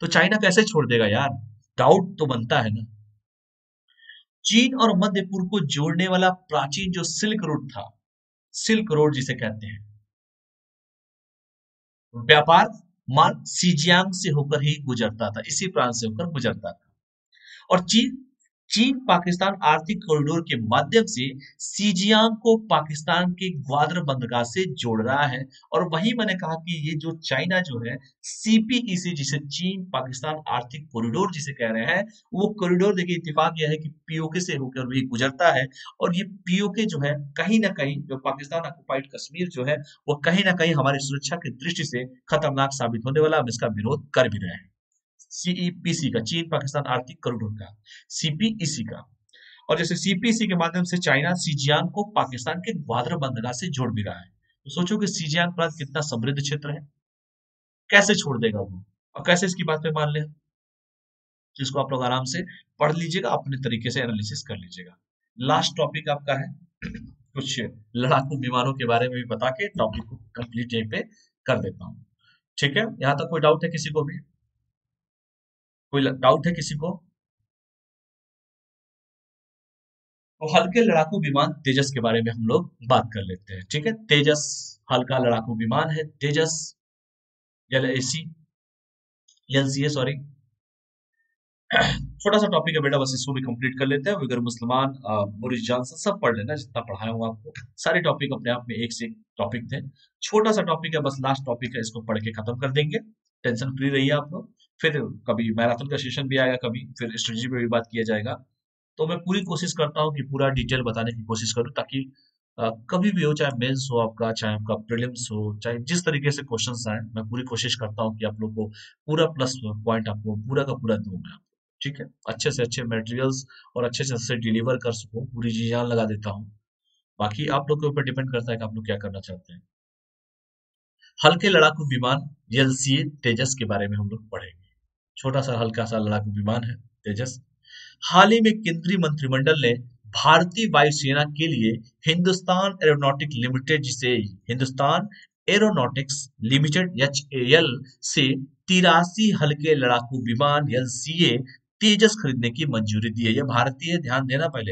तो चाइना कैसे छोड़ देगा यार, डाउट तो बनता है ना। चीन और मध्य पूर्व को जोड़ने वाला प्राचीन जो सिल्क रूट था, सिल्क रोड जिसे कहते हैं, व्यापार मार्ग सीजियांग से होकर ही गुजरता था, इसी प्रांत से होकर गुजरता था। और चीन चीन पाकिस्तान आर्थिक कॉरिडोर के माध्यम से सीजियांग को पाकिस्तान के ग्वादर बंदरगाह से जोड़ रहा है। और वही मैंने कहा कि ये जो चाइना जो है सीपीईसी, जिसे चीन पाकिस्तान आर्थिक कॉरिडोर जिसे कह रहे हैं, वो कॉरिडोर देखिए इत्तेफाक यह है कि पीओके से होकर भी गुजरता है। और ये पीओके जो है कहीं ना कहीं जो पाकिस्तान ऑक्युपाइड कश्मीर जो है वो कहीं ना कहीं हमारी सुरक्षा की दृष्टि से खतरनाक साबित होने वाला, हम इसका विरोध कर भी रहे हैं। सीईपीसी का, चीन पाकिस्तान आर्थिक कॉरिडोर का, सीपीईसी का। और जैसे सीपीसी के माध्यम से चाइना सीजियांग को पाकिस्तान के ग्वादर बंदरगाह से जोड़ भी रहा है। तो सोचो कि सीजियांग प्रांत कितना समृद्ध क्षेत्र है, कैसे छोड़ देगा वो, और कैसे इसकी बात पे मान ले। जिसको आप लोग आराम से पढ़ लीजिएगा, अपने तरीके से एनालिसिस कर लीजिएगा। लास्ट टॉपिक आपका है कुछ लड़ाकू विमानों के बारे में भी बता के टॉपिक को कंप्लीट यहीं पे कर देता हूँ। ठीक है, यहाँ तक कोई डाउट है किसी को भी? कोई डाउट है किसी को? तो हल्के लड़ाकू विमान तेजस के बारे में हम लोग बात कर लेते हैं। ठीक है, तेजस हल्का लड़ाकू विमान है, तेजस एल एसी एलसीए सॉरी। छोटा सा टॉपिक है बेटा, बस इसको भी कंप्लीट कर लेते हैं। विगर मुसलमान, बोरिस जॉनसन, सब पढ़ लेना जितना पढ़ाया हूँ आपको। सारे टॉपिक अपने आप में एक से एक टॉपिक थे। छोटा सा टॉपिक है, बस लास्ट टॉपिक है, इसको पढ़ के खत्म कर देंगे। टेंशन फ्री रहिए आप लोग। फिर कभी मैराथन का सेशन भी आएगा, कभी फिर स्ट्रेटजी पे भी बात किया जाएगा। तो मैं पूरी कोशिश करता हूँ कि पूरा डिटेल बताने की कोशिश करूँ, ताकि कभी भी हो, चाहे मेंस हो आपका, चाहे आपका प्रीलिम्स हो, चाहे जिस तरीके से क्वेश्चंस आए, मैं पूरी कोशिश करता हूँ कि आप लोग को पूरा प्लस पॉइंट आपको पूरा का पूरा दूं मैं। ठीक है, अच्छे से अच्छे मटेरियल्स और अच्छे से अच्छे डिलीवर कर सकूं, पूरी जी जान लगा देता हूँ। बाकी आप लोग के ऊपर डिपेंड करता है कि आप लोग क्या करना चाहते हैं। हल्के लड़ाकू विमान एलसीए तेजस के बारे में हम लोग पढ़ेंगे। छोटा सा हल्का सा लड़ाकू विमान है तेजस। हाल ही में केंद्रीय मंत्रिमंडल ने भारतीय वायुसेना के लिए हिंदुस्तान एरोनॉटिक लिमिटेड, जिसे हिंदुस्तान एरोनॉटिक्स लिमिटेड एचएएल से 83 हल्के लड़ाकू विमान एलसीए तेजस खरीदने की मंजूरी दी है। यह भारतीय है, ध्यान देना पहले।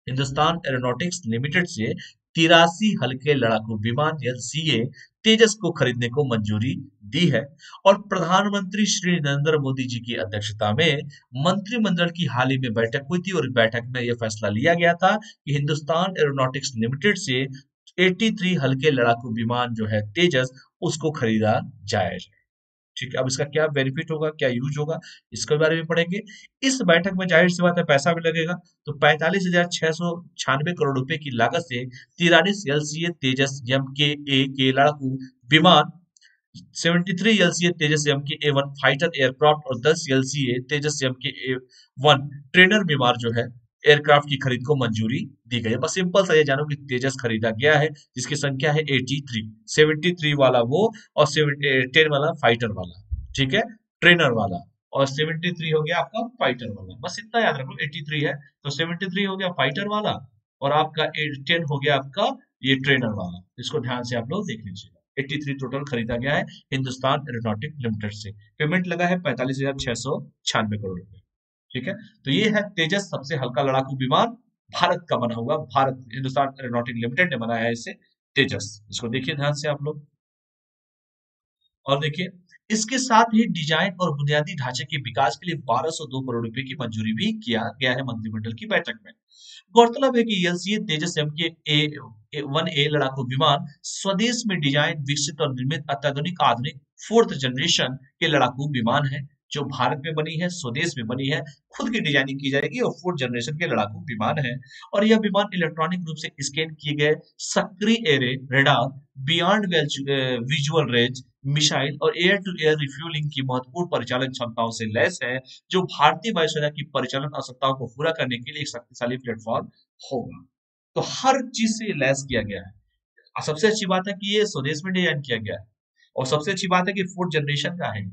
हिंदुस्तान एरोनॉटिक्स लिमिटेड से 83 हल्के लड़ाकू विमान एलसीए तेजस को खरीदने को मंजूरी दी है। और प्रधानमंत्री श्री नरेंद्र मोदी जी की अध्यक्षता में मंत्रिमंडल की हाल ही में बैठक हुई थी, और इस बैठक में यह फैसला लिया गया था कि हिंदुस्तान एरोनॉटिक्स लिमिटेड से 83 हल्के लड़ाकू विमान जो है तेजस, उसको खरीदा जाएगा। ठीक है, अब इसका क्या बेनिफिट होगा, क्या यूज होगा, इसके बारे में पढ़ेंगे। इस बैठक में जाहिर सी बात है पैसा भी लगेगा। तो 45,696 करोड़ रुपए की लागत से 43 एलसीए तेजस एम के ए के लड़ाकू विमान, 73 एलसीए तेजस एम के ए वन फाइटर एयरक्राफ्ट और 10 एलसीए तेजस एम के ए वन ट्रेनर विमान जो है एयरक्राफ्ट की खरीद को मंजूरी दी गई है। बस सिंपल सा ये जानो कि तेजस खरीदा गया है, जिसकी संख्या है 83, 73 वाला वो, और 10 वाला फाइटर वाला। ठीक है, ट्रेनर वाला। और 73 हो गया आपका फाइटर वाला, बस इतना याद रखो। 83 है तो 73 हो गया फाइटर वाला, और आपका 10 हो गया आपका ये ट्रेनर वाला। इसको ध्यान से आप लोग देख लीजिएगा। 83 टोटल खरीदा गया है हिंदुस्तान एरोनॉटिक लिमिटेड से। पेमेंट लगा है 45,696 करोड़ रुपए। ठीक है, तो ये है तेजस, सबसे हल्का लड़ाकू विमान, भारत का बना हुआ, भारत हिंदुस्तान एरोनॉटिक लिमिटेड ने बनाया है इसे, तेजस। इसको देखिए ध्यान से आप लोग। और देखिए इसके साथ ही डिजाइन और बुनियादी ढांचे के विकास के लिए 1202 करोड़ रुपए की मंजूरी भी किया गया है मंत्रिमंडल की बैठक में। गौरतलब है कि एलसीए तेजस एम के A1A लड़ाकू विमान स्वदेश में डिजाइन विकसित और निर्मित अत्याधुनिक आधुनिक फोर्थ जनरेशन के लड़ाकू विमान है जो भारत में बनी है, स्वदेश में बनी है, खुद की डिजाइनिंग की जाएगी और फोर्थ जनरेशन के लड़ाकू विमान है। और यह विमान इलेक्ट्रॉनिक रूप से स्कैन किए गए सक्रिय array radar beyond visual range missile और एयर टू एयर रिफ्यूलिंग की महत्वपूर्ण परिचालन क्षमताओं से लैस है जो भारतीय वायुसेना की परिचालन आवश्यकताओं को पूरा करने के लिए एक शक्तिशाली प्लेटफॉर्म होगा। तो हर चीज से लैस किया गया है। सबसे अच्छी बात है कि ये स्वदेश में डिजाइन किया गया है और सबसे अच्छी बात है कि फोर्थ जनरेशन का है।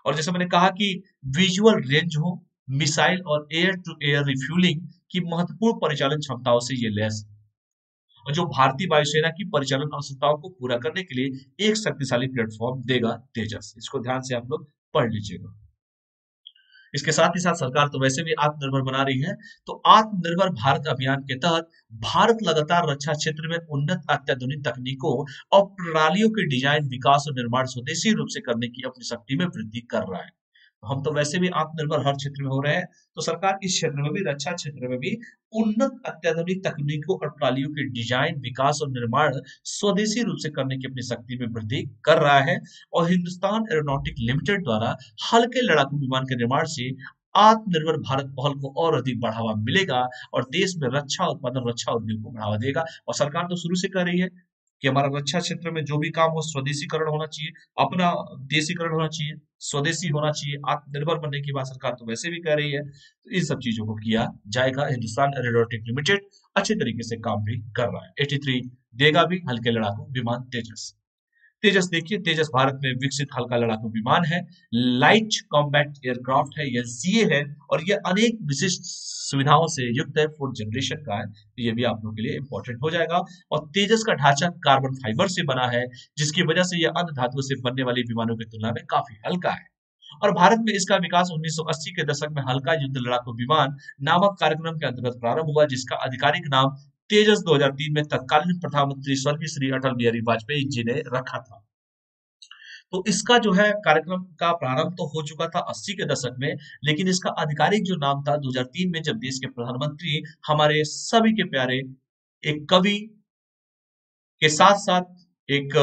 और जैसे मैंने कहा कि विजुअल रेंज हो, मिसाइल और एयर टू एयर रिफ्यूलिंग की महत्वपूर्ण परिचालन क्षमताओं से ये लैस और जो भारतीय वायुसेना की परिचालन आवश्यकताओं को पूरा करने के लिए एक शक्तिशाली प्लेटफॉर्म देगा तेजस। इसको ध्यान से आप लोग पढ़ लीजिएगा। इसके साथ ही साथ सरकार तो वैसे भी आत्मनिर्भर बना रही है। तो आत्मनिर्भर भारत अभियान के तहत भारत लगातार रक्षा क्षेत्र में उन्नत अत्याधुनिक तकनीकों और प्रणालियों के डिजाइन विकास और निर्माण स्वदेशी रूप से करने की अपनी शक्ति में वृद्धि कर रहा है। हम तो वैसे भी आत्मनिर्भर हर क्षेत्र में हो रहे हैं, तो सरकार इस क्षेत्र में भी, रक्षा क्षेत्र में भी उन्नत अत्याधुनिक तकनीकों और प्रणालियों के डिजाइन विकास और निर्माण स्वदेशी रूप से करने की अपनी शक्ति में वृद्धि कर रहा है। और हिंदुस्तान एरोनॉटिक लिमिटेड द्वारा हल्के लड़ाकू विमान के निर्माण से आत्मनिर्भर भारत पहल को और अधिक बढ़ावा मिलेगा और देश में रक्षा उत्पादन, रक्षा उद्योग को बढ़ावा देगा। और सरकार तो शुरू से कर रही है कि हमारा रक्षा क्षेत्र में जो भी काम हो स्वदेशीकरण होना चाहिए, अपना देशीकरण होना चाहिए, स्वदेशी होना चाहिए। आत्मनिर्भर बनने की बात सरकार तो वैसे भी कर रही है, तो इन सब चीजों को किया जाएगा। हिंदुस्तान एरोनॉटिक लिमिटेड अच्छे तरीके से काम भी कर रहा है। 83 देगा भी हल्के लड़ाकू विमान तेजस। तेजस देखिए, तेजस भारत में विकसित हल्का लड़ाकू विमान है, लाइट कॉम्बैट एयरक्राफ्ट है, यह सीए है और यह अनेक विशिष्ट सुविधाओं से युक्त है, फोर्थ जनरेशन का है। तो ये भी आप लोगों के लिए इंपॉर्टेंट हो जाएगा। और तेजस का ढांचा कार्बन फाइबर से बना है जिसकी वजह से यह अन्य धातुओं से बनने वाली विमानों की तुलना में काफी हल्का है। और भारत में इसका विकास 1980 के दशक में हल्का युद्ध लड़ाकू विमान नामक कार्यक्रम के अंतर्गत प्रारंभ हुआ जिसका आधिकारिक नाम तेजस 2003 में तत्कालीन प्रधानमंत्री स्वर्गीय श्री अटल बिहारी वाजपेयी जी ने रखा था। तो इसका जो है कार्यक्रम का प्रारंभ तो हो चुका था 80 के दशक में, लेकिन इसका आधिकारिक जो नाम था 2003 में, जब देश के प्रधानमंत्री हमारे सभी के प्यारे एक कवि के साथ साथ एक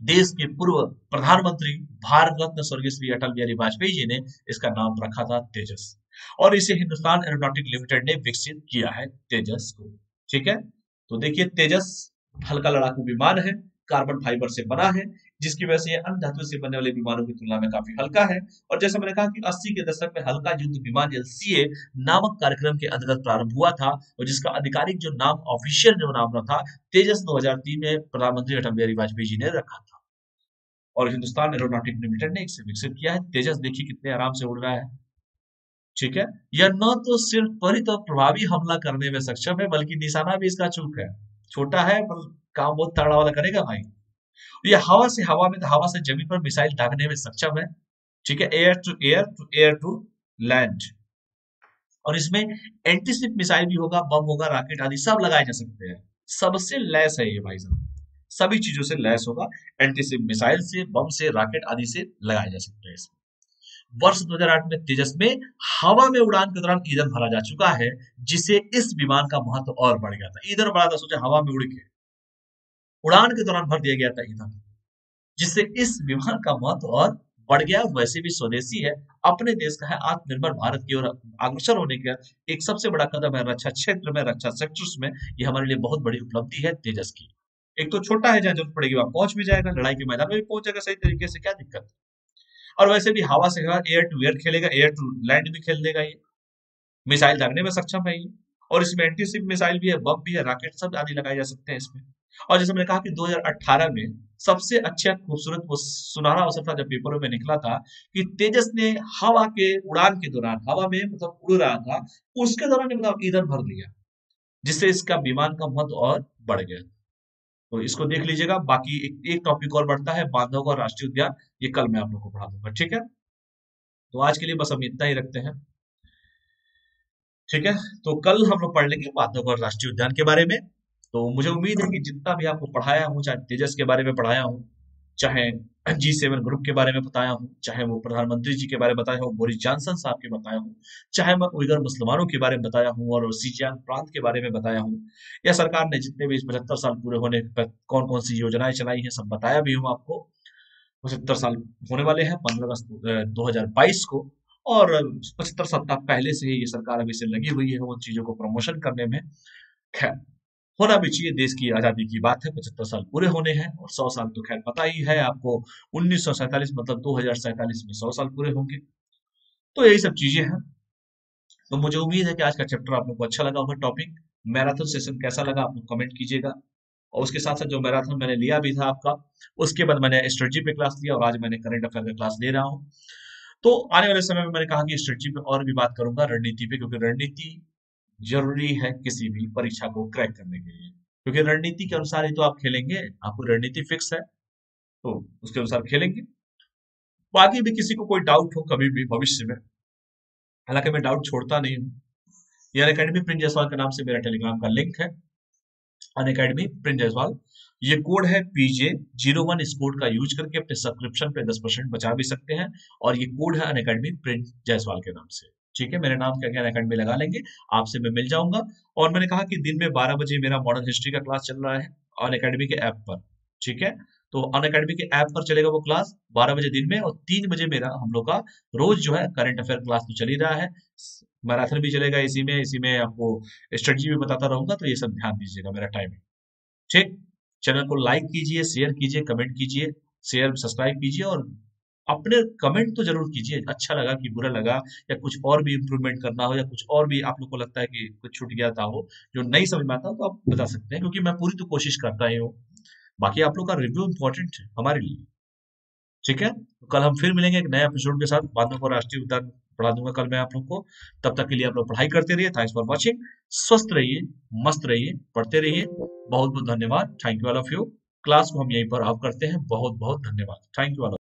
देश के पूर्व प्रधानमंत्री भारत रत्न स्वर्गीय श्री अटल बिहारी वाजपेयी जी ने इसका नाम रखा था तेजस। और इसे हिंदुस्तान एरोनॉटिक लिमिटेड ने विकसित किया है तेजस को। ठीक है, तो देखिए तेजस हल्का लड़ाकू विमान है, कार्बन फाइबर से बना है जिसकी वजह से अन्य धातु से बनने वाले विमानों की तुलना में काफी हल्का है। और जैसे मैंने कहा कि 80 के दशक में हल्का युद्ध विमान एलसीए नामक कार्यक्रम के अंतर्गत प्रारंभ हुआ था और जिसका आधिकारिक जो नाम, ऑफिशियल जो नाम था, तेजस 2003 में प्रधानमंत्री अटल बिहारी वाजपेयी जी ने रखा था। और हिंदुस्तान एरोनॉटिक लिमिटेड ने इसे विकसित किया है। तेजस देखिए कितने आराम से उड़ रहा है। ठीक है, यह न तो सिर्फ त्वरित और प्रभावी हमला करने में सक्षम है बल्कि निशाना भी इसका चूक है। छोटा है पर काम बहुत तगड़ा वाला करेगा भाई। ये हवा से हवा में, हवा से जमीन पर मिसाइल दागने में सक्षम है। ठीक है, air to air to air to land. और इसमें एंटीशिप मिसाइल भी होगा, बम होगा, रॉकेट आदि सब लगाए जा सकते हैं। सबसे लैस है ये भाई साहब, सभी चीजों से लैस होगा। एंटीशिप मिसाइल से, बम से, रॉकेट आदि से लगाए जा सकते हैं इसमें। वर्ष 2008 में तेजस में हवा में उड़ान के दौरान ईंधन भरा जा चुका है जिससे इस विमान का महत्व और बढ़ गया था। ईंधन बढ़ा था, सोचा हवा में उड़ के उड़ान के दौरान भर दिया गया था ईंधन, जिससे इस विमान का महत्व और बढ़ गया। वैसे भी स्वदेशी है, अपने देश का है, आत्मनिर्भर भारत की ओर अग्रसर होने का एक सबसे बड़ा कदम है रक्षा क्षेत्र में, रक्षा सेक्टर्स में। ये हमारे लिए बहुत बड़ी उपलब्धि है तेजस की। एक तो छोटा है, जहां जरूरत पड़ेगी वहां पहुंच भी जाएगा, लड़ाई के मैदान में भी पहुंच जाएगा सही तरीके से, क्या दिक्कत है। और वैसे भी हवा से हवा, एयर टू एयर खेलेगा, एयर टू लैंड भी खेल देगा ये, मिसाइल दागने में सक्षम है ये। और इसमें एंटीशिप मिसाइल भी है, बम भी है, रॉकेट सब आदि लगाए जा सकते हैं इसमें। और जैसे मैंने कहा कि 2018 में सबसे अच्छा खूबसूरत वो सुनहरा अवसर था जब पेपरों में निकला था कि तेजस ने हवा के उड़ान के दौरान, हवा में मतलब उड़ रहा था, उसके दौरान मतलब ईंधन भर दिया जिससे इसका विमान का महत्व और बढ़ गया। तो इसको देख लीजिएगा। बाकी एक टॉपिक और बढ़ता है, बांधवगढ़ राष्ट्रीय उद्यान, ये कल मैं आप लोग को पढ़ा दूंगा। ठीक है, तो आज के लिए बस हम इतना ही रखते हैं। ठीक है, तो कल हम लोग पढ़ लेंगे बांधवगढ़ राष्ट्रीय उद्यान के बारे में। तो मुझे उम्मीद है कि जितना भी आपको पढ़ाया हूँ, चाहे तेजस के बारे में पढ़ाया हूँ, चाहे G7 ग्रुप के बारे में बताया हूँ, चाहे वो प्रधानमंत्री जी के बारे में बताया हूँ, बोरिस जॉनसन साहब के बताया हूँ, चाहे मैं उइगर मुसलमानों के बारे में बताया हूँ और सिंचियान प्रांत के बारे में बताया हूँ, या सरकार ने जितने भी इस 75 साल पूरे होने पर कौन कौन सी योजनाएं चलाई हैं सब बताया भी हूँ आपको। 75 साल होने वाले हैं 15 अगस्त 2022 को, और 75 सप्ताह पहले से ही ये सरकार अभी से लगी हुई है उन चीजों को प्रमोशन करने में। खैर, होना भी चाहिए, देश की आजादी की बात है, 75 साल पूरे होने हैं, और 100 साल तो खैर पता ही है आपको, 1947 मतलब 2047 में 100 साल पूरे होंगे। तो यही सब चीजें हैं। तो मुझे उम्मीद है कि आज का चैप्टर आप लोग को अच्छा लगा होगा। टॉपिक मैराथन सेशन कैसा लगा आप लोग कमेंट कीजिएगा। और उसके साथ साथ जो मैराथन मैंने लिया भी था आपका, उसके बाद मैंने स्ट्रेटजी पे क्लास लिया, और आज मैंने करंट अफेयर का क्लास ले रहा हूँ। तो आने वाले समय में मैंने कहा कि स्ट्रेटजी पे और भी बात करूंगा, रणनीति पे, क्योंकि रणनीति जरूरी है किसी भी परीक्षा को क्रैक करने के लिए, क्योंकि रणनीति के अनुसार ही तो आप खेलेंगे। आपको रणनीति फिक्स है तो उसके अनुसार खेलेंगे। बाकी भी किसी को कोई डाउट हो कभी भी भविष्य में, हालांकि मैं डाउट छोड़ता नहीं हूँ। ये अनअकैडमी प्रिंस जायसवाल के नाम से मेरा टेलीग्राम का लिंक है, अनअकैडमी प्रिंस जायसवाल। ये कोड है PJ01, इस कोड का यूज करके अपने सब्सक्रिप्शन पे 10% बचा भी सकते हैं। और ये कोड है अनअकैडमी प्रिंस जायसवाल के नाम से। ठीक है, मेरे नाम के आगे अनअकैडमी लगा लेंगे, आपसे मैं मिल जाऊंगा। और मैंने कहा कि दिन में 12 बजे मेरा मॉडर्न हिस्ट्री का क्लास चल रहा है अनअकैडमी के ऐप पर। ठीक है, तो अनअकैडमी के ऐप पर चलेगा वो क्लास 12 बजे दिन में, और 3 बजे मेरा हम लोग का रोज जो है करंट अफेयर क्लास तो चल ही रहा है। मैराथन भी चलेगा इसी में आपको स्ट्रेटजी भी बताता रहूंगा, तो ये सब ध्यान दीजिएगा मेरा टाइमिंग। ठीक, चैनल को लाइक कीजिए, शेयर कीजिए, कमेंट कीजिए, शेयर सब्सक्राइब कीजिए, और अपने कमेंट तो जरूर कीजिए, अच्छा लगा कि बुरा लगा, या कुछ और भी इम्प्रूवमेंट करना हो, या कुछ और भी आप लोग को लगता है कि कुछ छूट गया था हो, जो नहीं समझ में आता हो, तो आप बता सकते हैं, क्योंकि मैं पूरी तो कोशिश करता ही हूँ। बाकी आप लोग का रिव्यू इंपॉर्टेंट है हमारे लिए। ठीक है, तो कल हम फिर मिलेंगे एक नए एपिसोड के साथ। बाद में को राष्ट्रीय उद्यान पढ़ा दूंगा कल मैं आप लोग को। तब तक के लिए आप लोग पढ़ाई करते रहिए। Thanks for watching. स्वस्थ रहिए, मस्त रहिए, पढ़ते रहिए। बहुत बहुत धन्यवाद। Thank you all of you. Class को हम यहीं पर ऑफ करते हैं। बहुत बहुत धन्यवाद। Thank you all.